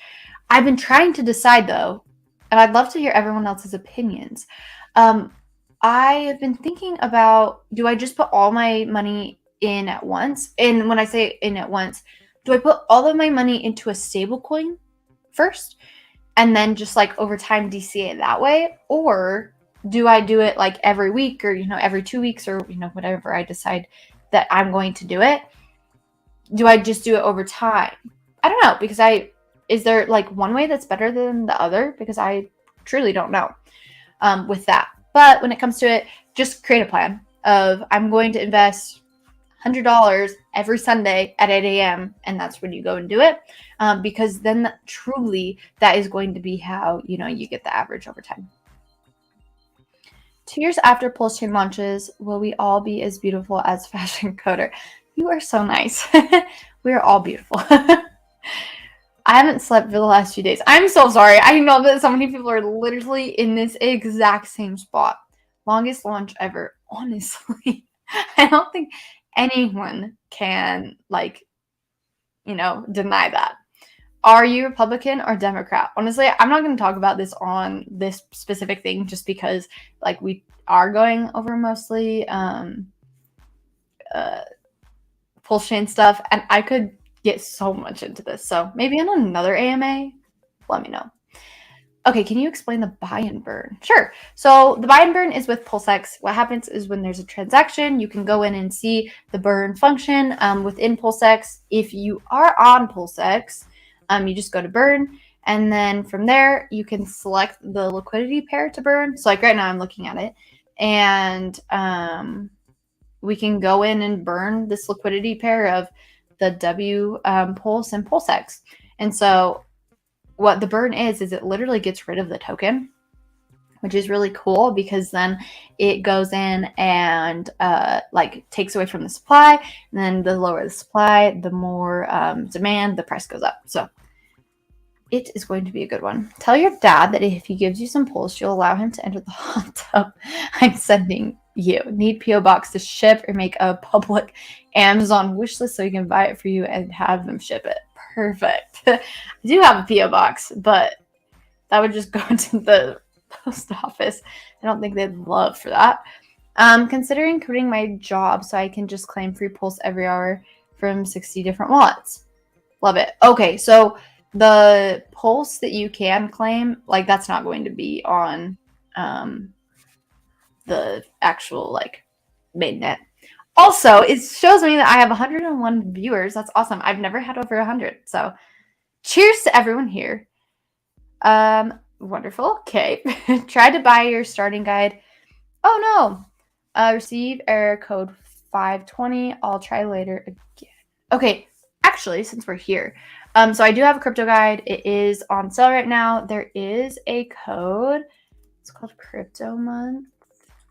I've been trying to decide though, and I'd love to hear everyone else's opinions. I have been thinking about, do I just put all my money in at once? And when I say in at once, do I put all of my money into a stable coin first and then just like over time DCA it that way? Or do I do it like every week or, every 2 weeks or, whatever I decide that I'm going to do it? Do I just do it over time? I don't know, because is there like one way that's better than the other? Because I truly don't know with that. But when it comes to it, just create a plan of, I'm going to invest $100 every Sunday at 8 a.m. and that's when you go and do it, because then truly that is going to be how you get the average over time. 2 years after PulseChain launches, will we all be as beautiful as Fashion Coder? You are so nice. We are all beautiful. I haven't slept for the last few days. I'm so sorry. I know that so many people are literally in this exact same spot. Longest launch ever. Honestly, I don't think anyone can deny that. Are you Republican or Democrat? Honestly, I'm not going to talk about this on this specific thing just because we are going over mostly PulseChain stuff, and I could get so much into this. So maybe in another AMA, let me know. Okay, can you explain the buy and burn? Sure. So the buy and burn is with PulseX. What happens is when there's a transaction, you can go in and see the burn function within PulseX. If you are on PulseX, you just go to burn, and then from there, you can select the liquidity pair to burn. So right now I'm looking at it, and we can go in and burn this liquidity pair of the W Pulse and PulseX. And so what the burn is it literally gets rid of the token, which is really cool because then it goes in and takes away from the supply. And then the lower the supply, the more demand, the price goes up. So it is going to be a good one. Tell your dad that if he gives you some Pulse, you'll allow him to enter the hot tub I'm sending you. Need P.O. Box to ship, or make a public Amazon wish list so you can buy it for you and have them ship it. Perfect. I do have a P.O. Box, but that would just go to the post office. I don't think they'd love for that. Considering quitting my job so I can just claim free Pulse every hour from 60 different wallets. Love it. Okay, so the Pulse that you can claim, that's not going to be on the actual mainnet. Also, it shows me that I have 101 viewers. That's awesome. I've never had over 100. So cheers to everyone here. Wonderful. Okay. Try to buy your starting guide. Oh no. Receive error code 520. I'll try later again. Okay. Actually, since we're here, so I do have a crypto guide. It is on sale right now. There is a code. It's called Crypto Month.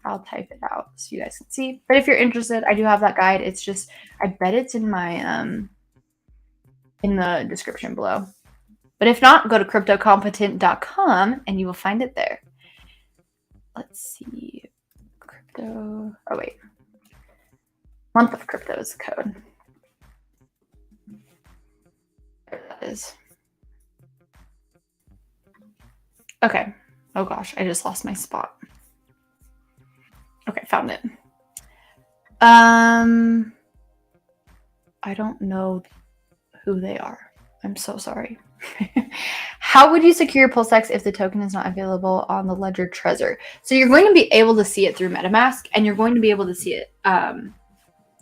I'll type it out so you guys can see. But if you're interested, I do have that guide. It's just, I bet it's in my in the description below. But if not, go to cryptocompetent.com and you will find it there. Let's see. Crypto. Oh wait. Month of Crypto is the code. There that is. Okay. Oh gosh, I just lost my spot. Okay, found it. I don't know who they are. I'm so sorry. How would you secure PulseX if the token is not available on the Ledger Trezor? So you're going to be able to see it through MetaMask, and you're going to be able to see it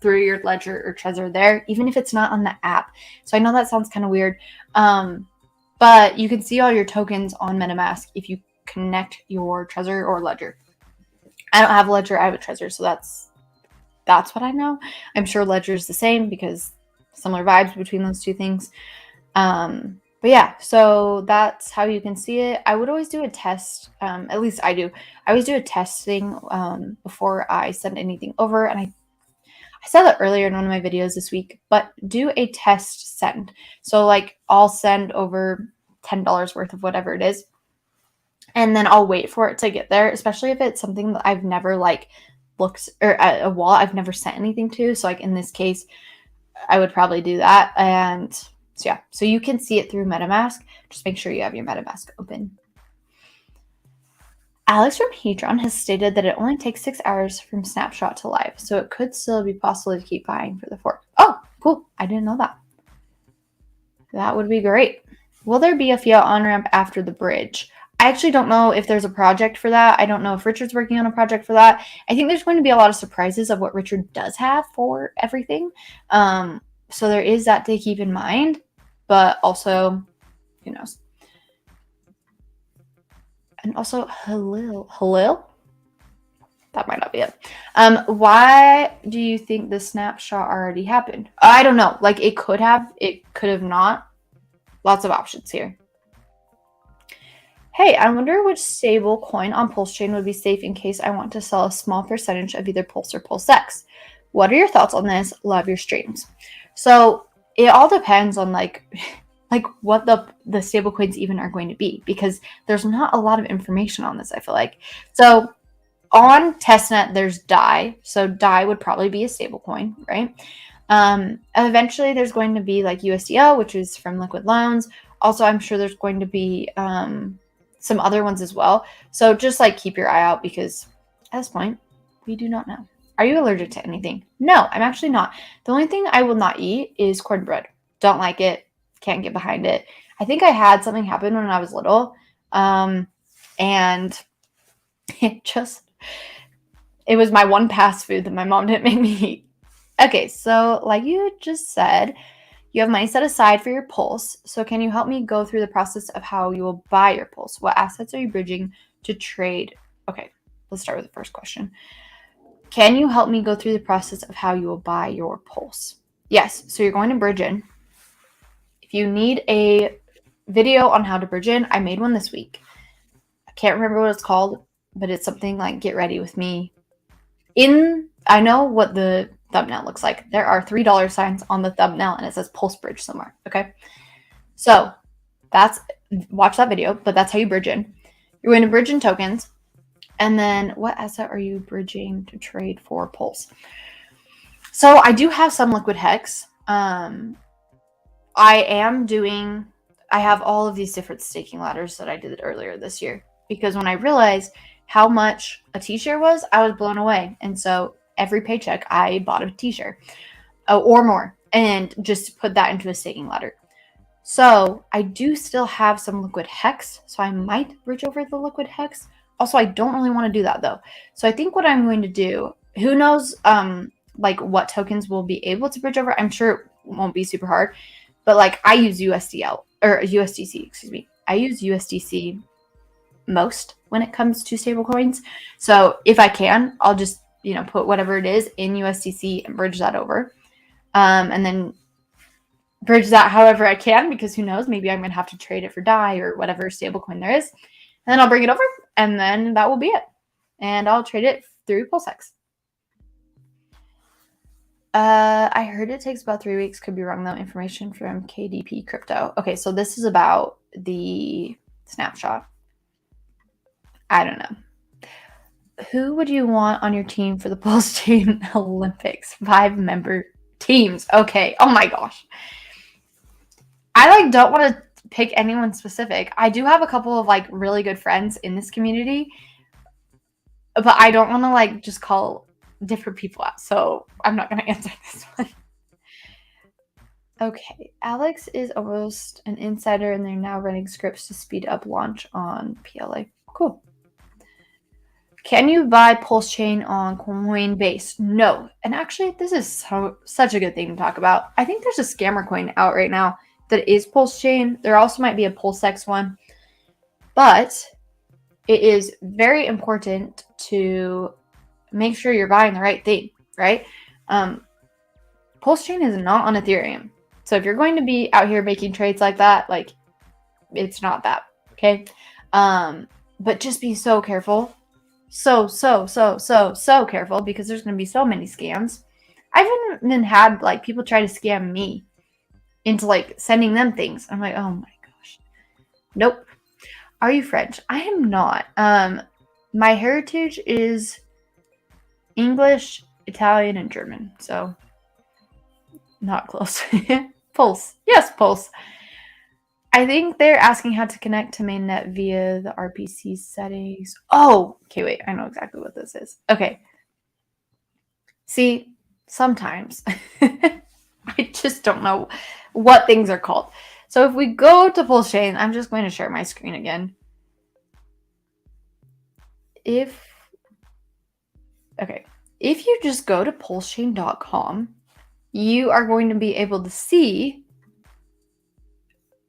through your Ledger or Trezor there, even if it's not on the app. So I know that sounds kind of weird, but you can see all your tokens on MetaMask if you connect your Trezor or Ledger. I don't have a Ledger, I have a Trezor, so that's what I know. I'm sure Ledger is the same because similar vibes between those two things. But yeah, so that's how you can see it. I would always do a test, at least I do. I always do a testing before I send anything over, and I said that earlier in one of my videos this week, but do a test send. So like I'll send over $10 worth of whatever it is, and then I'll wait for it to get there, especially if it's something that I've never like looked, or a wallet I've never sent anything to. So like in this case, I would probably do that. And so yeah, so you can see it through MetaMask. Just make sure you have your MetaMask open. Alex from Hedron has stated that it only takes 6 hours from snapshot to live, so it could still be possible to keep buying for the fork. Oh, cool. I didn't know that. That would be great. Will there be a fiat on-ramp after the bridge? I actually don't know if there's a project for that. I don't know if Richard's working on a project for that. I think there's going to be a lot of surprises of what Richard does have for everything. So there is that to keep in mind, but also, who knows? And also, Halil? That might not be it. Why do you think the snapshot already happened? I don't know. Like, it could have not. Lots of options here. Hey, I wonder which stable coin on PulseChain would be safe in case I want to sell a small percentage of either Pulse or PulseX. What are your thoughts on this? Love your streams. So it all depends on like what the stable coins even are going to be, because there's not a lot of information on this, I feel like. So on testnet, there's DAI. So DAI would probably be a stable coin, right? Eventually there's going to be like USDL, which is from Liquid Loans. Also, I'm sure there's going to be some other ones as well. So just like keep your eye out, because at this point, we do not know. Are you allergic to anything? No, I'm actually not. The only thing I will not eat is cornbread. Don't like it. Can't get behind it. I think I had something happen when I was little. And it was my one fast food that my mom didn't make me eat. Okay, so like you just said, you have money set aside for your Pulse. So can you help me go through the process of how you will buy your Pulse? What assets are you bridging to trade? Okay, let's start with the first question. Can you help me go through the process of how you will buy your Pulse? Yes, so you're going to bridge in. If you need a video on how to bridge in, I made one this week. I can't remember what it's called, but it's something like Get Ready With Me. I know what the thumbnail looks like. There are $3 signs on the thumbnail and it says Pulse Bridge somewhere. Okay. So watch that video, but that's how you bridge in. You're going to bridge in tokens. And then what asset are you bridging to trade for Pulse? So I do have some liquid hex. I have all of these different staking ladders that I did earlier this year, because when I realized how much a t-shirt was, I was blown away. And so every paycheck I bought a t-shirt or more, and just put that into a staking ladder. So I do still have some liquid hex, so I might bridge over the liquid hex. Also, I don't really want to do that though. So I think what I'm going to do, who knows like what tokens will be able to bridge over. I'm sure it won't be super hard, but like I use USDL or USDC, excuse me. I use USDC most when it comes to stable coins. So if I can, I'll just, put whatever it is in USDC and bridge that over. And then bridge that however I can, because who knows, maybe I'm going to have to trade it for DAI or whatever stablecoin there is. And then I'll bring it over, and then that will be it. And I'll trade it through PulseX. I heard it takes about 3 weeks. Could be wrong though. Information from KDP Crypto. Okay, so this is about the snapshot. I don't know. Who would you want on your team for the PulseChain Olympics? 5-member teams. Okay. Oh my gosh. I don't want to pick anyone specific. I do have a couple of really good friends in this community, but I don't want to just call different people out. So I'm not going to answer this one. Okay, Alex is almost an insider and they're now running scripts to speed up launch on PLA. Cool. Can you buy PulseChain on Coinbase? No. And actually, this is such a good thing to talk about. I think there's a scammer coin out right now that is PulseChain. There also might be a PulseX one. But it is very important to make sure you're buying the right thing, right? PulseChain is not on Ethereum. So if you're going to be out here making trades like that, like, it's not that, okay? But just be so careful. So careful, because there's going to be so many scams. I've even had, like, people try to scam me into, like, sending them things. I'm like, oh my gosh. Nope. Are you French? I am not. My heritage is English, Italian, and German. So, not close. Pulse. Yes, Pulse. I think they're asking how to connect to mainnet via the RPC settings. Oh, okay, wait. I know exactly what this is. Okay. See, sometimes I just don't know what things are called. So if we go to PulseChain, I'm just going to share my screen again. If you just go to PulseChain.com, you are going to be able to see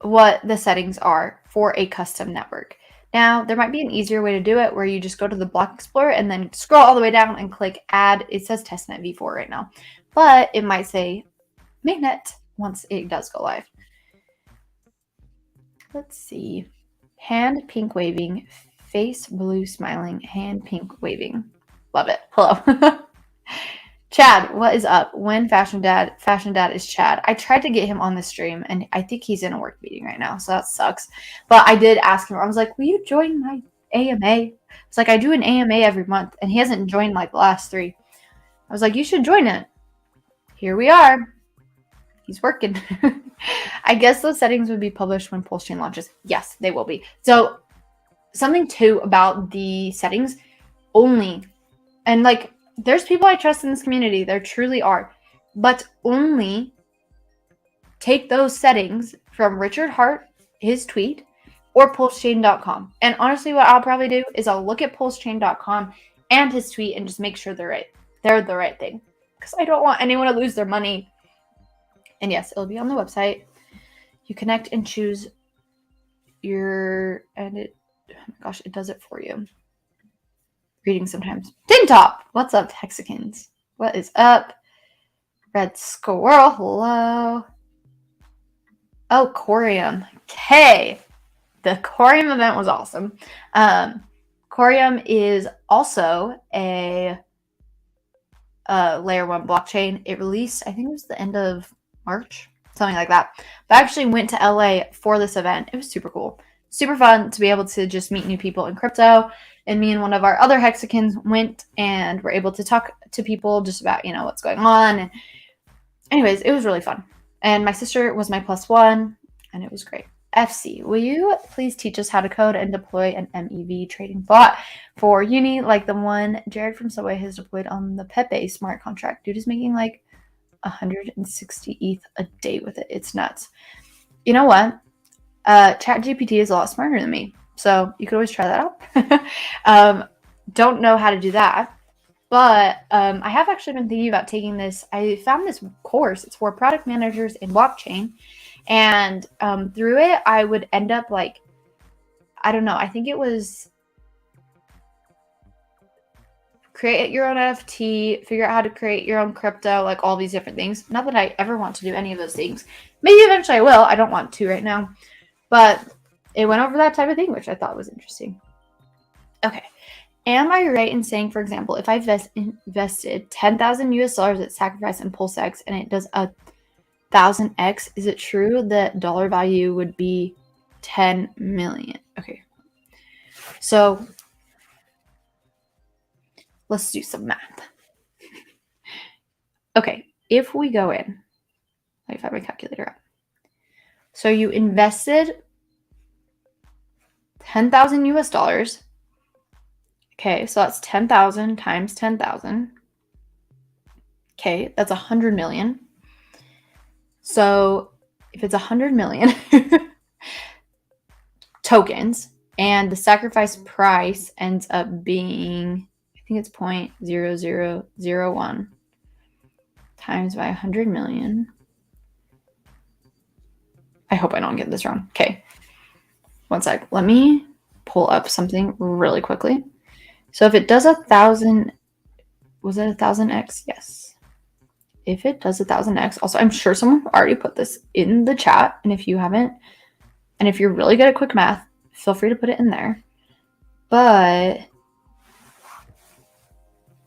what the settings are for a custom network. Now, there might be an easier way to do it where you just go to the block explorer and then scroll all the way down and click add. It says testnet v4 right now, but it might say mainnet once it does go live. Let's see. Hand pink waving, face blue smiling, hand pink waving. Love it. Hello. Chad, what is up? When Fashion Dad is Chad. I tried to get him on the stream, and I think he's in a work meeting right now, so that sucks. But I did ask him. I was like, will you join my AMA? It's like, I do an AMA every month, and he hasn't joined like the last 3. I was like, you should join it. Here we are. He's working. I guess those settings would be published when PulseChain launches. Yes, they will be. So something too about the settings only, and like, there's people I trust in this community. There truly are. But only take those settings from Richard Hart, his tweet, or PulseChain.com. And honestly, what I'll probably do is I'll look at PulseChain.com and his tweet and just make sure they're right. They're the right thing. Because I don't want anyone to lose their money. And yes, it'll be on the website. You connect and choose your... And it... Oh my gosh, it does it for you. Reading sometimes. Tin Top! What's up, Hexicans? What is up? Red Squirrel, hello. Oh, Corium. Okay. The Corium event was awesome. Corium is also a layer 1 blockchain. It released, I think it was the end of March, something like that. But I actually went to LA for this event. It was super cool. Super fun to be able to just meet new people in crypto. And me and one of our other Hexicans went and were able to talk to people just about, what's going on. And anyways, it was really fun. And my sister was my +1, and it was great. FC, will you please teach us how to code and deploy an MEV trading bot for uni, like the one Jared from Subway has deployed on the Pepe smart contract? Dude is making like 160 ETH a day with it. It's nuts. You know what? ChatGPT is a lot smarter than me. So you could always try that out. Don't know how to do that. But I have actually been thinking about taking this. I found this course. It's for product managers in blockchain. And through it, I would end up like, I don't know. I think it was create your own NFT, figure out how to create your own crypto, like all these different things. Not that I ever want to do any of those things. Maybe eventually I will. I don't want to right now. But it went over that type of thing, which I thought was interesting. Okay. Am I right in saying, for example, if I invested $10,000 at Sacrifice and PulseX and it does 1,000x, is it true that dollar value would be 10 million? Okay. So let's do some math. Okay. If we go in, let me find my calculator out. So you invested $10,000. Okay, so that's 10,000 times 10,000. Okay, that's 100 million. So if it's 100 million tokens and the sacrifice price ends up being, I think it's 0.0001 times by 100 million. I hope I don't get this wrong. Okay. One sec. Let me pull up something really quickly. So if it does 1,000, was it 1,000x? Yes. If it does 1,000x, also, I'm sure someone already put this in the chat. And if you haven't, and if you're really good at quick math, feel free to put it in there. But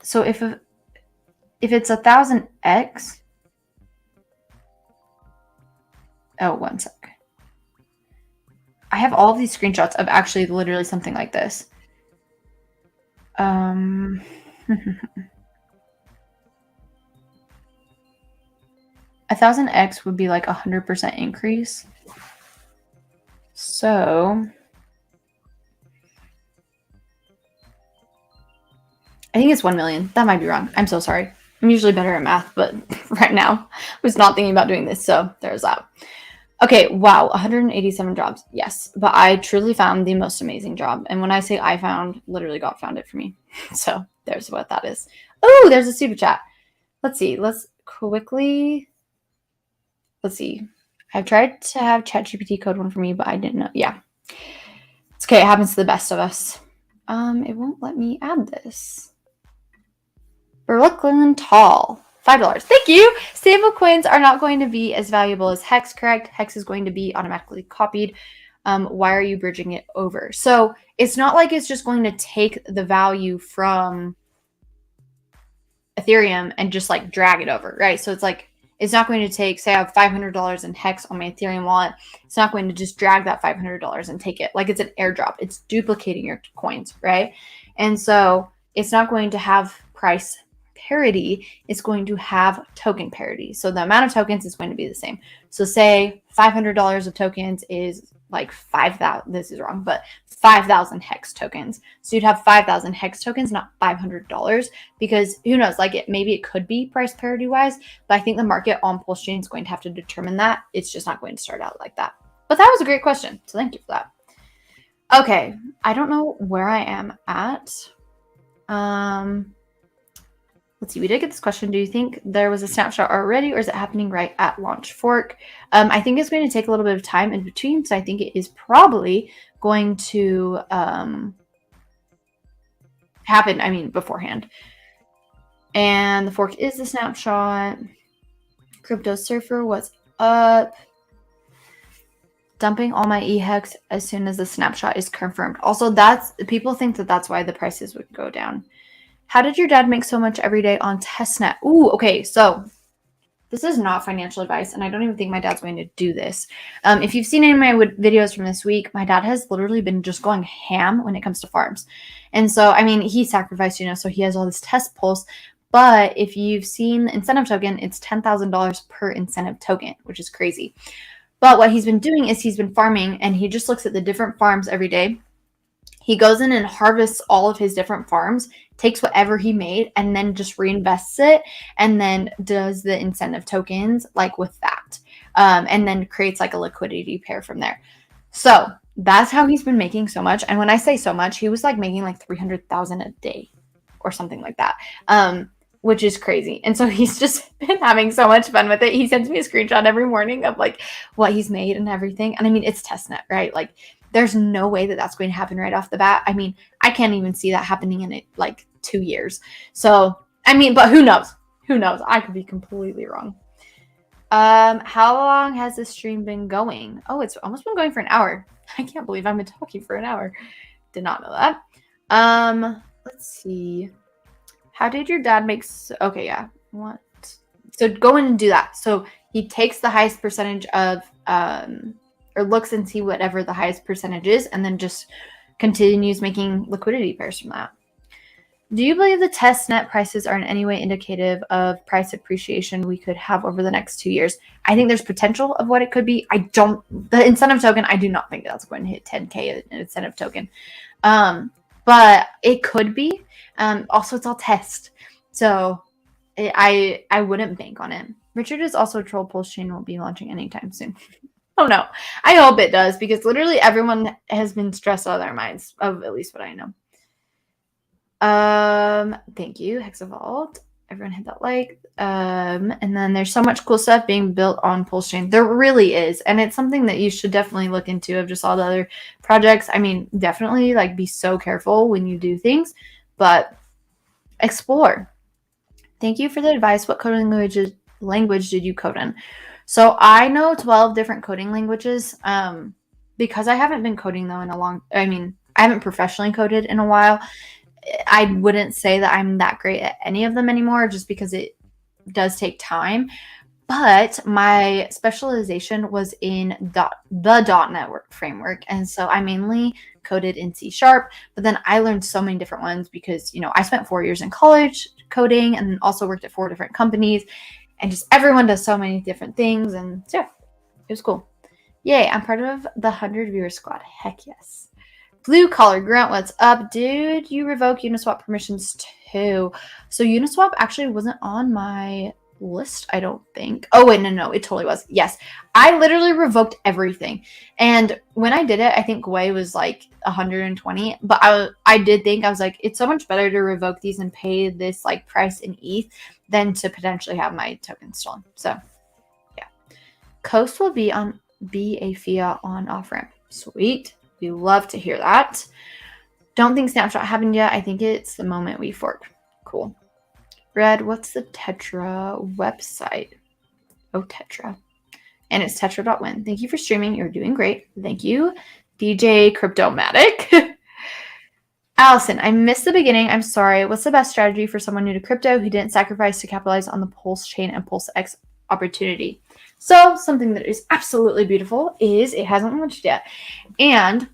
so if it's 1,000x, oh, one sec. I have all of these screenshots of actually literally something like this. 1,000x would be like 100% increase. So I think it's 1 million. That might be wrong. I'm so sorry. I'm usually better at math, but right now I was not thinking about doing this. So there's that. Okay, wow, 187 jobs. Yes, but I truly found the most amazing job. And when I say I found, literally God found it for me. So there's what that is. Oh, there's a super chat. Let's see. Let's see. I've tried to have ChatGPT code one for me, but I didn't know. Yeah. It's okay. It happens to the best of us. It won't let me add this. Brooklyn Tall. $5. Thank you. Stable coins are not going to be as valuable as Hex, correct? Hex is going to be automatically copied. Why are you bridging it over? So it's not like it's just going to take the value from Ethereum and just like drag it over, right? So it's like, it's not going to take, say I have $500 in Hex on my Ethereum wallet. It's not going to just drag that $500 and take it. Like it's an airdrop. It's duplicating your coins, right? And so it's not going to have price parity. It's going to have token parity. So the amount of tokens is going to be the same. So say $500 of tokens is like 5,000, this is wrong, but 5,000 Hex tokens. So you'd have 5,000 Hex tokens, not $500, because who knows, like maybe it could be price parity wise, but I think the market on PulseChain is going to have to determine that. It's just not going to start out like that. But that was a great question. So thank you for that. Okay. I don't know where I am at. Let's see, we did get this question. Do you think there was a snapshot already, or is it happening right at launch fork? I think it's going to take a little bit of time in between, so I think it is probably going to happen, beforehand. And the fork is the snapshot. Crypto Surfer, what's up? Dumping all my eHex as soon as the snapshot is confirmed. Also, people think that that's why the prices would go down. How did your dad make so much every day on testnet? Ooh, okay. So this is not financial advice, and I don't even think my dad's going to do this. If you've seen any of my videos from this week, my dad has literally been just going ham when it comes to farms. And so, he sacrificed, so he has all this test pulse. But if you've seen incentive token, it's $10,000 per incentive token, which is crazy. But what he's been doing is he's been farming, and he just looks at the different farms every day. He goes in and harvests all of his different farms, takes whatever he made, and then just reinvests it, and then does the incentive tokens like with that, and then creates like a liquidity pair from there. So that's how he's been making so much. And when I say so much, he was like making like 300,000 a day or something like that, which is crazy. And so he's just been having so much fun with it. He sends me a screenshot every morning of like what he's made and everything. And it's testnet, right? Like there's no way that that's going to happen right off the bat. I can't even see that happening in like 2 years. So, but who knows? Who knows? I could be completely wrong. How long has this stream been going? Oh, it's almost been going for an hour. I can't believe I've been talking for an hour. Did not know that. Let's see. How did your dad make... Okay, yeah. What? So go in and do that. So he takes the highest percentage of... or looks and see whatever the highest percentage is, and then just continues making liquidity pairs from that. Do you believe the test net prices are in any way indicative of price appreciation we could have over the next 2 years? I think there's potential of what it could be. The incentive token, I do not think that's going to hit 10K an incentive token. But it could be. Also, it's all test. So I wouldn't bank on it. Richard is also a troll. PulseChain won't be launching anytime soon. Oh no, I hope it does, because literally everyone has been stressed out of their minds, of at least what I know. Thank you, Hexavault. Everyone hit that like. And then there's so much cool stuff being built on PulseChain. There really is, and it's something that you should definitely look into of just all the other projects. I mean, definitely like be so careful when you do things, but explore. Thank you for the advice. What coding language did you code in? So I know 12 different coding languages. Because I haven't been coding though I haven't professionally coded in a while. I wouldn't say that I'm that great at any of them anymore, just because it does take time. But my specialization was in the .NET framework. And so I mainly coded in C#, but then I learned so many different ones because, I spent 4 years in college coding and also worked at 4 different companies, and just everyone does so many different things. And so yeah, it was cool. Yay, I'm part of the 100 viewer squad. Heck yes. Blue Collar Grunt, what's up, dude? You revoke Uniswap permissions too. So Uniswap actually wasn't on my list, I don't think. Oh wait, no, it totally was. Yes, I literally revoked everything. And when I did it, I think Gwei was like 120, but I did think, I was like, it's so much better to revoke these and pay this like price in ETH than to potentially have my token stolen. So yeah, Coast will be a fiat on off ramp. Sweet. We love to hear that. Don't think Snapshot happened yet. I think it's the moment we fork. Cool. Red, what's the Tetra website? Oh, Tetra. And it's tetra.win. Thank you for streaming. You're doing great. Thank you, DJ Cryptomatic. Allison, I missed the beginning. I'm sorry. What's the best strategy for someone new to crypto who didn't sacrifice to capitalize on the PulseChain and PulseX opportunity? So something that is absolutely beautiful is it hasn't launched yet. And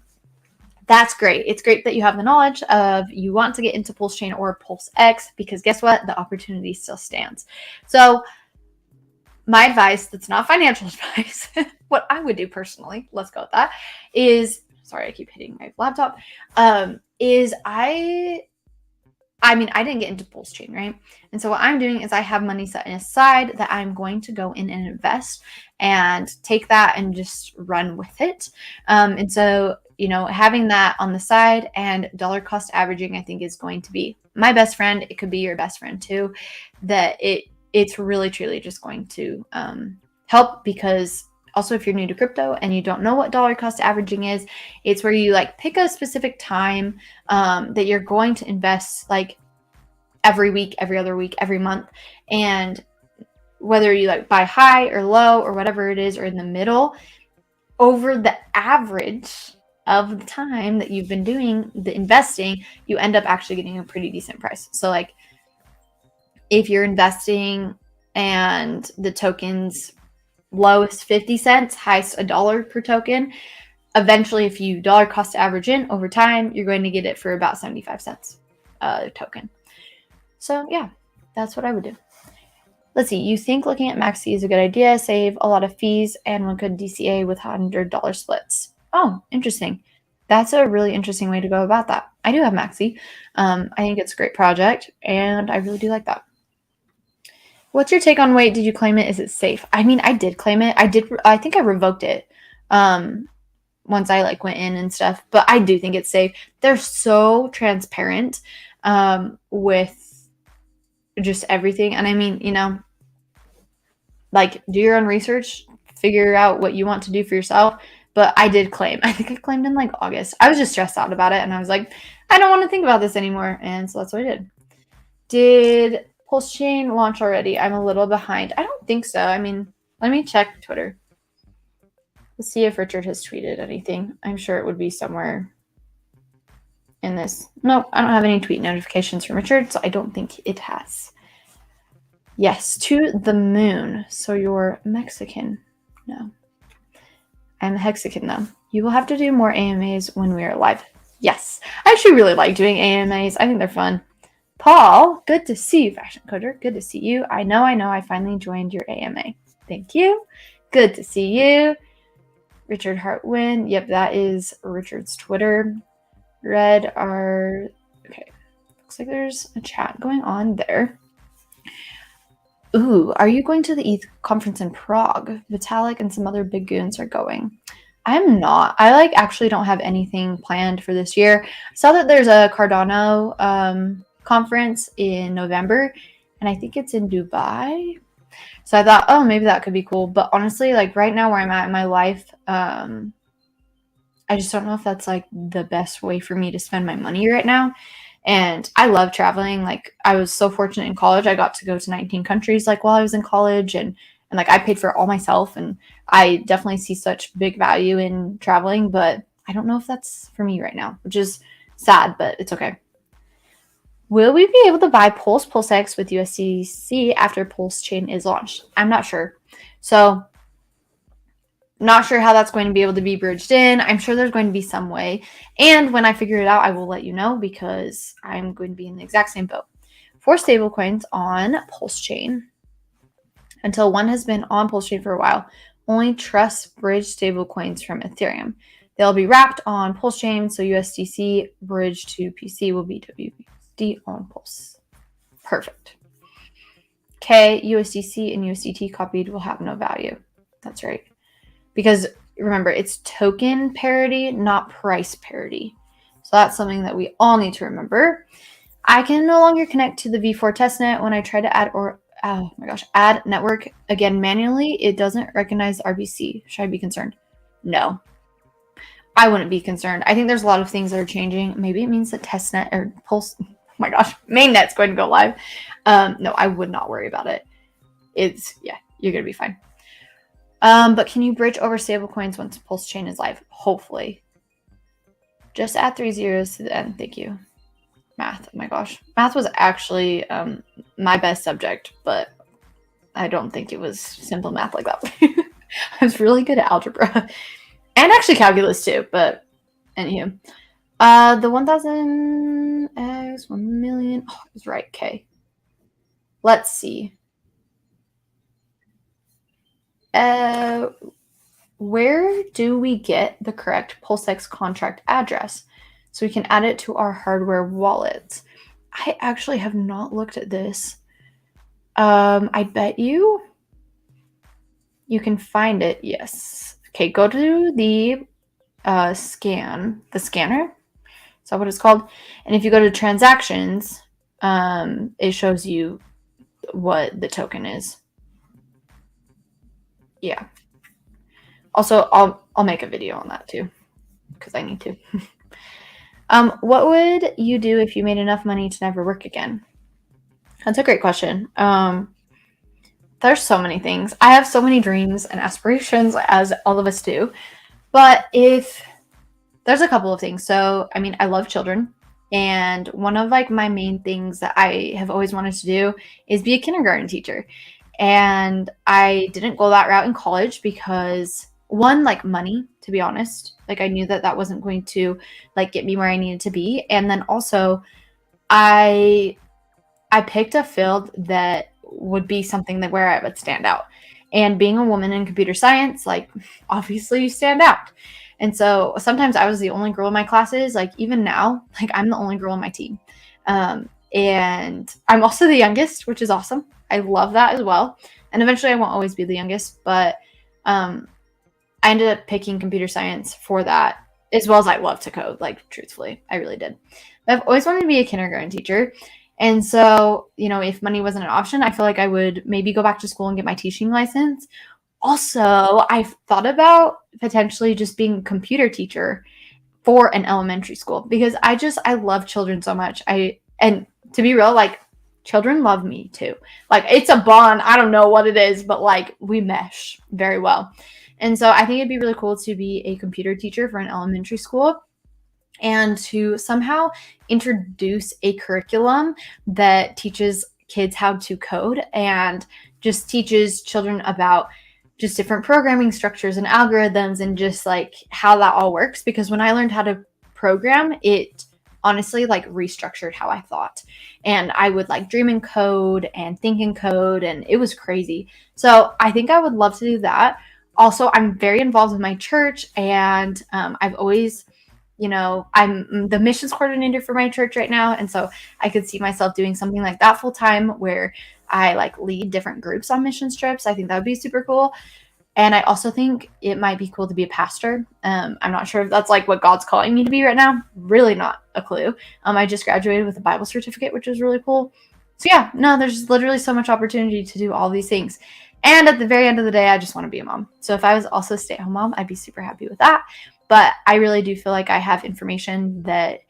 that's great. It's great that you have the knowledge of you want to get into PulseChain or PulseX, because guess what? The opportunity still stands. So my advice, that's not financial advice, what I would do personally, let's go with that, is, sorry, I keep hitting my laptop, is I didn't get into PulseChain, right? And so what I'm doing is I have money set aside that I'm going to go in and invest and take that and just run with it. And so, having that on the side and dollar cost averaging, I think is going to be my best friend. It could be your best friend too, that it's really, truly just going to help, because also, if you're new to crypto and you don't know what dollar cost averaging is, it's where you like pick a specific time that you're going to invest, like every week, every other week, every month. And whether you like buy high or low or whatever it is, or in the middle, over the average of the time that you've been doing the investing, you end up actually getting a pretty decent price. So like if you're investing and the token's lowest 50 cents, highest $1 per token, eventually if you dollar cost average in over time, you're going to get it for about 75 cents a token. So yeah, that's what I would do. Let's see. You think looking at Maxi is a good idea? Save a lot of fees and one could DCA with $100 splits. Oh, interesting. That's a really interesting way to go about that. I do have Maxi. I think it's a great project, and I really do like that. What's your take on Wait? Did you claim it? Is it safe? I mean, I did claim it. I think I revoked it once I like went in and stuff, but I do think it's safe. They're so transparent with just everything. And I mean, like do your own research, figure out what you want to do for yourself. But I did claim. I think I claimed in like August. I was just stressed out about it, and I was like, I don't want to think about this anymore. And so that's what I did. Did PulseChain launch already? I'm a little behind. I don't think so. I mean, let me check Twitter. Let's see if Richard has tweeted anything. I'm sure it would be somewhere in this. Nope, I don't have any tweet notifications from Richard, so I don't think it has. Yes, to the moon. So you're Mexican. No. I'm Mexican though. You will have to do more AMAs when we are live. Yes. I actually really like doing AMAs. I think they're fun. Paul, good to see you, Fashion Coder. Good to see you. I know. I finally joined your AMA. Thank you. Good to see you. Richard Hartwin. Yep, that is Richard's Twitter. Okay. Looks like there's a chat going on there. Ooh, are you going to the ETH conference in Prague? Vitalik and some other big goons are going. I'm not. I actually don't have anything planned for this year. I saw that there's a Cardano conference in November, and I think it's in Dubai. So I thought, oh, maybe that could be cool. But honestly, right now where I'm at in my life, I just don't know if that's the best way for me to spend my money right now. And I love traveling. I was so fortunate in college. I got to go to 19 countries while I was in college, and I paid for it all myself, and I definitely see such big value in traveling, but I don't know if that's for me right now, which is sad, but it's okay. Will we be able to buy PulseX with USDC after PulseChain is launched? I'm not sure. So not sure how that's going to be able to be bridged in. I'm sure there's going to be some way. And when I figure it out, I will let you know, because I'm going to be in the exact same boat. 4 stablecoins on PulseChain. Until one has been on PulseChain for a while, only trust bridge stablecoins from Ethereum. They'll be wrapped on PulseChain, so USDC bridge to PC will be WBSD on Pulse. Perfect. Okay, USDC and USDT copied will have no value. That's right. Because remember, it's token parity, not price parity. So that's something that we all need to remember. I can no longer connect to the V4 testnet when I try to add network again manually. It doesn't recognize RBC. Should I be concerned? No, I wouldn't be concerned. I think there's a lot of things that are changing. Maybe it means that testnet or Pulse, oh my gosh, mainnet's going to go live. No, I would not worry about it. Yeah, you're going to be fine. But can you bridge over stablecoins once PulseChain is live? Hopefully. Just add 3 zeros to the end. Thank you. Math. Oh my gosh. Math was actually my best subject, but I don't think it was simple math like that. I was really good at algebra. And actually calculus too, but anywho. The 1,000 x 1 million. Oh, I was right. Okay. Let's see. Where do we get the correct PulseX contract address so we can add it to our hardware wallets? I actually have not looked at this. I bet you can find it. Yes. Okay, go to the scanner. Is that what it's called? And if you go to transactions, it shows you what the token is. Yeah. Also, I'll make a video on that too, because I need to. What would you do if you made enough money to never work again? That's a great question. There's so many things. I have so many dreams and aspirations, as all of us do. But there's a couple of things. So, I mean, I love children. And one of my main things that I have always wanted to do is be a kindergarten teacher. And I didn't go that route in college because, one, money, to be honest. I knew that wasn't going to get me where I needed to be. And then also I picked a field that would be something where I would stand out. And being a woman in computer science, obviously you stand out. And so sometimes I was the only girl in my classes. Even now, I'm the only girl on my team. And I'm also the youngest, which is awesome. I love that as well. And eventually I won't always be the youngest, but I ended up picking computer science for that, as well as I love to code, truthfully. I really did. But I've always wanted to be a kindergarten teacher. And so, if money wasn't an option, I feel I would maybe go back to school and get my teaching license. Also, I've thought about potentially just being a computer teacher for an elementary school, because I love children so much. And to be real, children love me too. It's a bond. I don't know what it is, but we mesh very well. And so I think it'd be really cool to be a computer teacher for an elementary school and to somehow introduce a curriculum that teaches kids how to code and just teaches children about just different programming structures and algorithms and just how that all works. Because when I learned how to program, it honestly restructured how I thought. And I would dream in code and think in code, and it was crazy. So I think I would love to do that. Also, I'm very involved with my church, and I've always I'm the missions coordinator for my church right now. And so I could see myself doing something like that full time where I like lead different groups on missions trips. I think that would be super cool. And I also think it might be cool to be a pastor. I'm not sure if that's like what God's calling me to be right now. Really not a clue. I just graduated with a Bible certificate, which is really cool. So yeah, no, there's literally so much opportunity to do all these things. And at the very end of the day, I just want to be a mom. So if I was also a stay-at-home mom, I'd be super happy with that. But I really do feel like I have information that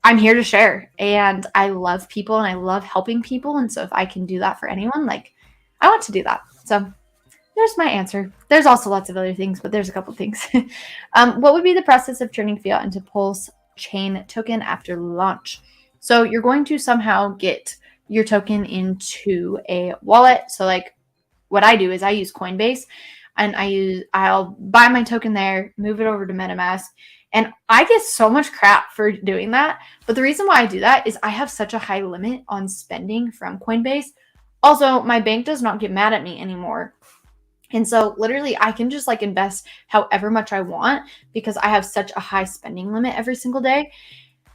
I'm here to share. And I love people and I love helping people. And so if I can do that for anyone, like I want to do that. So there's my answer. There's also lots of other things, but there's a couple things. What would be the process of turning fiat into PulseChain token after launch? So you're going to somehow get your token into a wallet. So like what I do is I use Coinbase and I'll buy my token there, move it over to MetaMask. And I get so much crap for doing that. But the reason why I do that is I have such a high limit on spending from Coinbase. Also, my bank does not get mad at me anymore. And so literally I can just like invest however much I want because I have such a high spending limit every single day.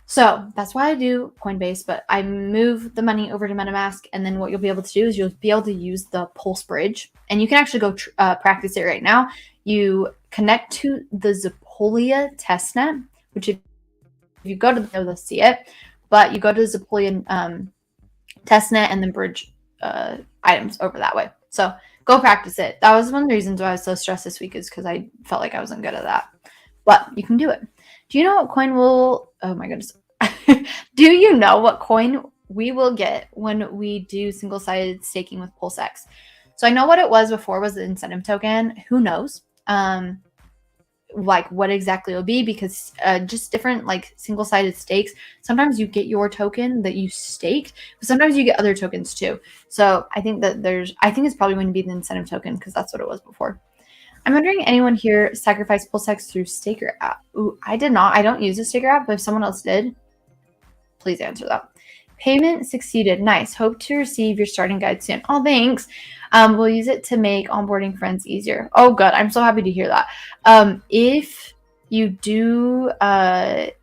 So that's why I do Coinbase, but I move the money over to MetaMask. And then what you'll be able to do is you'll be able to use the Pulse bridge, and you can actually go practice it right now. You connect to the Zapolia testnet, which if you go to there, they'll see it, but you go to the Zapolia testnet and then bridge items over that way. So go practice it. That was one of the reasons why I was so stressed this week, is because I felt like I wasn't good at that. But you can do it. Do you know what coin will... Oh my goodness. Do you know what coin we will get when we do single-sided staking with PulseX? So I know what it was before was the incentive token. Who knows? Like what exactly it'll be, because just different like single-sided stakes. Sometimes you get your token that you staked, but sometimes you get other tokens too. So I think that I think it's probably going to be the incentive token because that's what it was before. I'm wondering, anyone here sacrificed PulseX through Staker app? Ooh, I did not. I don't use a Staker app, but if someone else did, please answer that. Payment succeeded. Nice. Hope to receive your starting guide soon. Oh, thanks. We'll use it to make onboarding friends easier. Oh, good. I'm so happy to hear that. If you do buy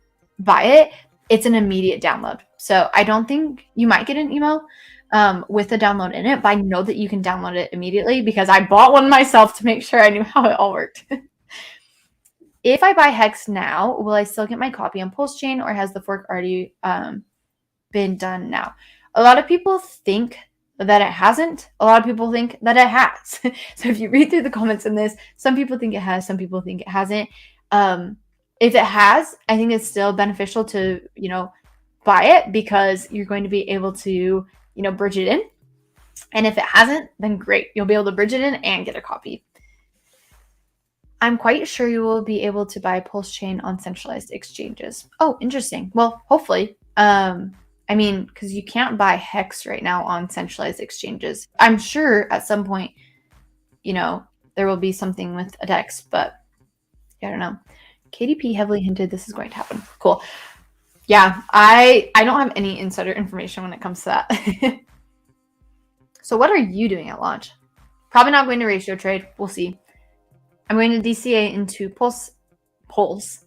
it, it's an immediate download. So I don't think you might get an email with a download in it, but I know that you can download it immediately because I bought one myself to make sure I knew how it all worked. If I buy Hex now, will I still get my copy on PulseChain, or has the fork already been done now? A lot of people think that it hasn't. A lot of people think that it has. So if you read through the comments in this, some people think it has, some people think it hasn't. If it has, I think it's still beneficial to, buy it because you're going to be able to, bridge it in. And if it hasn't, then great. You'll be able to bridge it in and get a copy. I'm quite sure you will be able to buy PulseChain on centralized exchanges. Oh, interesting. Well, hopefully. Because you can't buy Hex right now on centralized exchanges. I'm sure at some point, there will be something with a DEX, but I don't know. KDP heavily hinted this is going to happen. Cool. Yeah, I don't have any insider information when it comes to that. So what are you doing at launch? Probably not going to ratio trade. We'll see. I'm going to DCA into Pulse.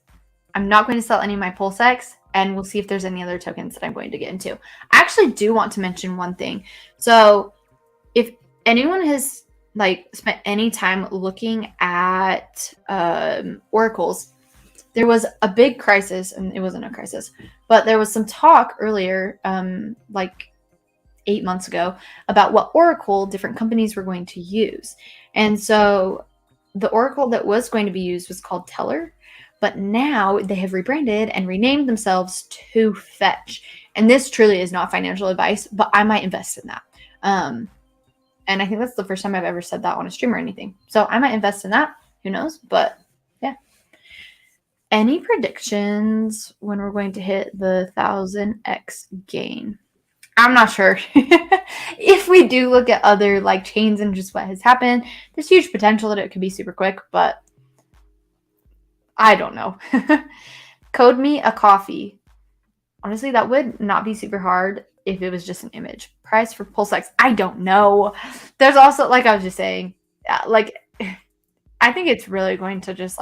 I'm not going to sell any of my PulseX, and we'll see if there's any other tokens that I'm going to get into. I actually do want to mention one thing. So if anyone has spent any time looking at oracles, there was a big crisis, and it wasn't a crisis, but there was some talk earlier, 8 months ago, about what oracle different companies were going to use. And so the oracle that was going to be used was called Teller, but now they have rebranded and renamed themselves to Fetch. And this truly is not financial advice, but I might invest in that. And I think that's the first time I've ever said that on a stream or anything. So I might invest in that. Who knows? But yeah. Any predictions when we're going to hit the 1000x gain? I'm not sure. If we do look at other chains and just what has happened, there's huge potential that it could be super quick, but I don't know. Code me a coffee. Honestly, that would not be super hard if it was just an image. Price for PulseX, I don't know. There's also, like I was just saying, I think it's really going to just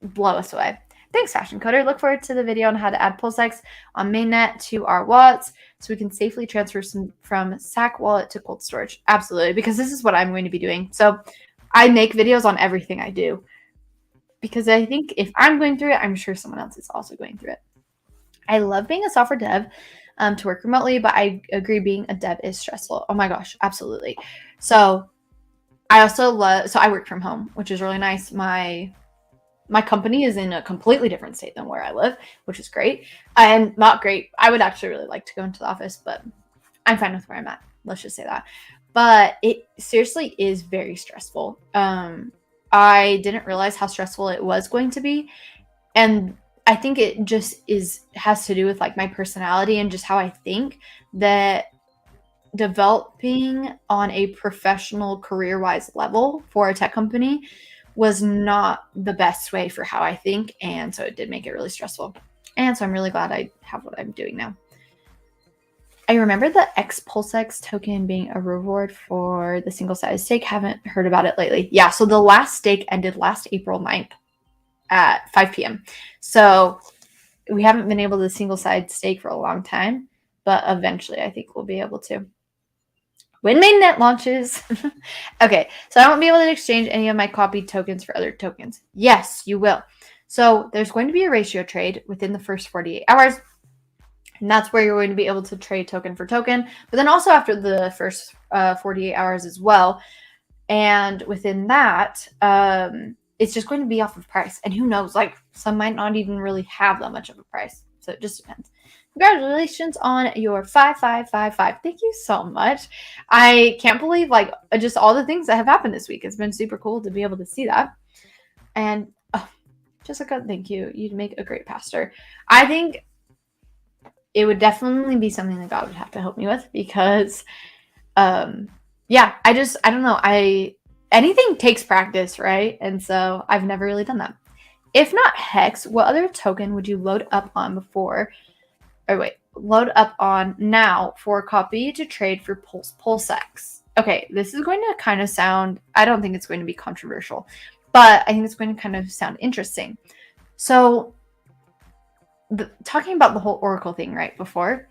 blow us away. Thanks, Fashion Coder. Look forward to the video on how to add PulseX on mainnet to our wallets so we can safely transfer some from SAC wallet to cold storage. Absolutely, because this is what I'm going to be doing. So I make videos on everything I do because I think if I'm going through it, I'm sure someone else is also going through it. I love being a software dev to work remotely, but I agree being a dev is stressful. Oh my gosh, absolutely. So I also love, so I work from home, which is really nice. My company is in a completely different state than where I live, which is great. And not great. I would actually really like to go into the office, but I'm fine with where I'm at. Let's just say that. But it seriously is very stressful. I didn't realize how stressful it was going to be. And I think it just has to do with like my personality and just how I think, that developing on a professional career-wise level for a tech company was not the best way for how I think. And so it did make it really stressful. And so I'm really glad I have what I'm doing now. I remember the XPulseX token being a reward for the single-sided stake. Haven't heard about it lately. Yeah, so the last stake ended last April 9th at 5 p.m. So we haven't been able to single-sided stake for a long time, but eventually I think we'll be able to. When mainnet launches. Okay, so I won't be able to exchange any of my copied tokens for other tokens. Yes, you will. So there's going to be a ratio trade within the first 48 hours. And that's where you're going to be able to trade token for token. But then also after the first 48 hours as well. And within that, it's just going to be off of price. And who knows, like some might not even really have that much of a price. So it just depends. Congratulations on your 5555. Thank you so much. I can't believe like just all the things that have happened this week. It's been super cool to be able to see that. And Jessica, thank you. You'd make a great pastor. I think it would definitely be something that God would have to help me with because, yeah, I don't know. Anything takes practice, right? And so I've never really done that. If not Hex, what other token would you load up on load up on now for a copy to trade for PulseX? Okay, this is going to kind of sound, I don't think it's going to be controversial, but I think it's going to kind of sound interesting. So talking about the whole Oracle thing right before,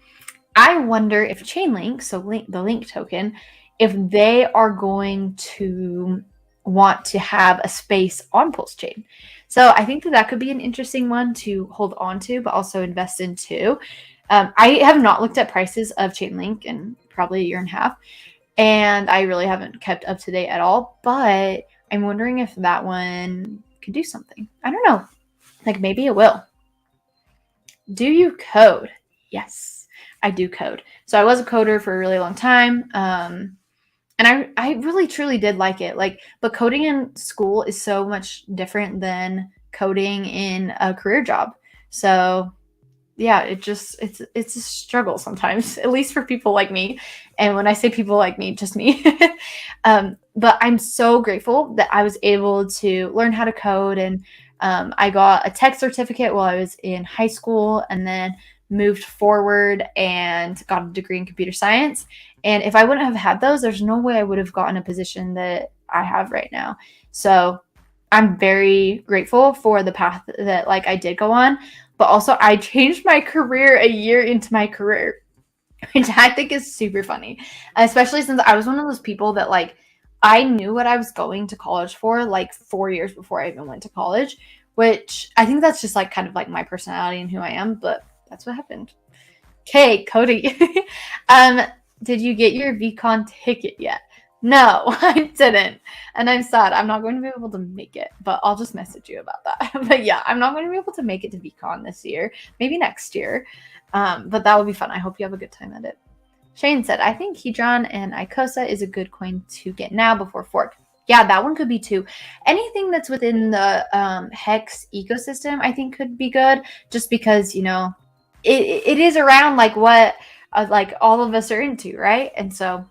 I wonder if Chainlink, so the Link token, if they are going to want to have a space on PulseChain. So I think that could be an interesting one to hold on to, but also invest in too. I have not looked at prices of Chainlink in probably a year and a half, and I really haven't kept up to date at all, but I'm wondering if that one could do something. I don't know. Like maybe it will. Do you code? Yes, I do code. So I was a coder for a really long time. And I really truly did like it. But coding in school is so much different than coding in a career job. So yeah, it's a struggle sometimes, at least for people like me. And when I say people like me, just me. But I'm so grateful that I was able to learn how to code. And I got a tech certificate while I was in high school, and then moved forward and got a degree in computer science. And if I wouldn't have had those, there's no way I would have gotten a position that I have right now. So I'm very grateful for the path that I did go on, but also I changed my career a year into my career, which I think is super funny, especially since I was one of those people that I knew what I was going to college for 4 years before I even went to college, which I think that's just kind of my personality and who I am, but that's what happened. Okay, Cody. Did you get your VCon ticket yet? No, I didn't. And I'm sad. I'm not going to be able to make it, but I'll just message you about that. But yeah, I'm not going to be able to make it to VCon this year. Maybe next year. But that will be fun. I hope you have a good time at it. Shane said, I think Hedron and Icosa is a good coin to get now before fork. Yeah, that one could be too. Anything that's within the Hex ecosystem, I think could be good, just because, it is around what all of us are into, right? And so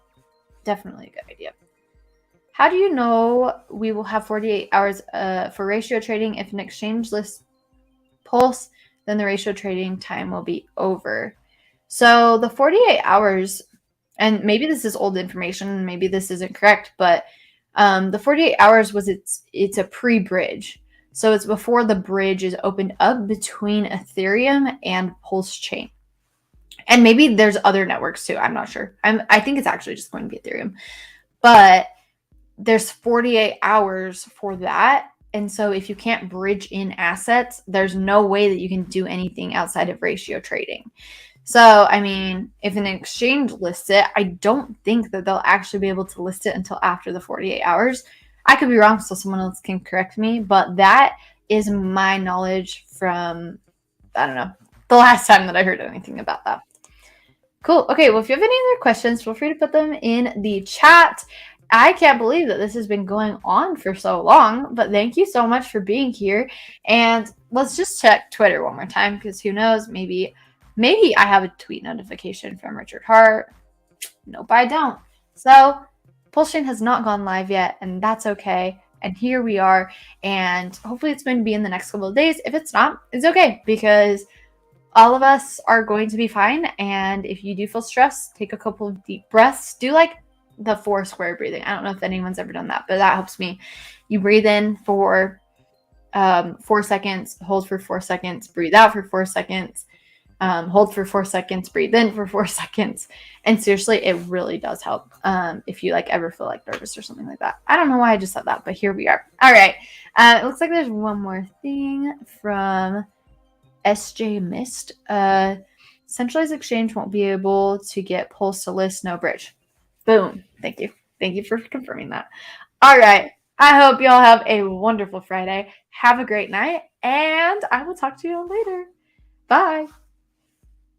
definitely a good idea. How do you know we will have 48 hours for ratio trading? If an exchange lists Pulse, then the ratio trading time will be over. So the 48 hours, and maybe this is old information, maybe this isn't correct, but the 48 hours was it's a pre-bridge. So it's before the bridge is opened up between Ethereum and PulseChain. And maybe there's other networks too. I'm not sure. I think it's actually just going to be Ethereum. But there's 48 hours for that. And so if you can't bridge in assets, there's no way that you can do anything outside of ratio trading. So, I mean, if an exchange lists it, I don't think that they'll actually be able to list it until after the 48 hours. I could be wrong, so someone else can correct me, but that is my knowledge from, I don't know, the last time that I heard anything about that. Cool. Okay, well, if you have any other questions, feel free to put them in the chat. I can't believe that this has been going on for so long, but thank you so much for being here. And let's just check Twitter one more time, because who knows, maybe I have a tweet notification from Richard Hart. Nope, I don't. So PulseChain has not gone live yet, and that's okay. And here we are, and hopefully it's going to be in the next couple of days. If it's not, it's okay, because all of us are going to be fine. And if you do feel stressed, take a couple of deep breaths. Do like the 4 square breathing. I don't know if anyone's ever done that, but that helps me. You breathe in for 4 seconds, hold for 4 seconds, breathe out for 4 seconds, hold for 4 seconds, breathe in for 4 seconds. And seriously, it really does help if you like ever feel like nervous or something like that. I don't know why I just said that, but here we are. All right. It looks like there's one more thing from SJ Mist. Centralized exchange won't be able to get Pulse to list, no bridge. Boom. Thank you. Thank you for confirming that. All right. I hope y'all have a wonderful Friday. Have a great night, and I will talk to you all later. Bye.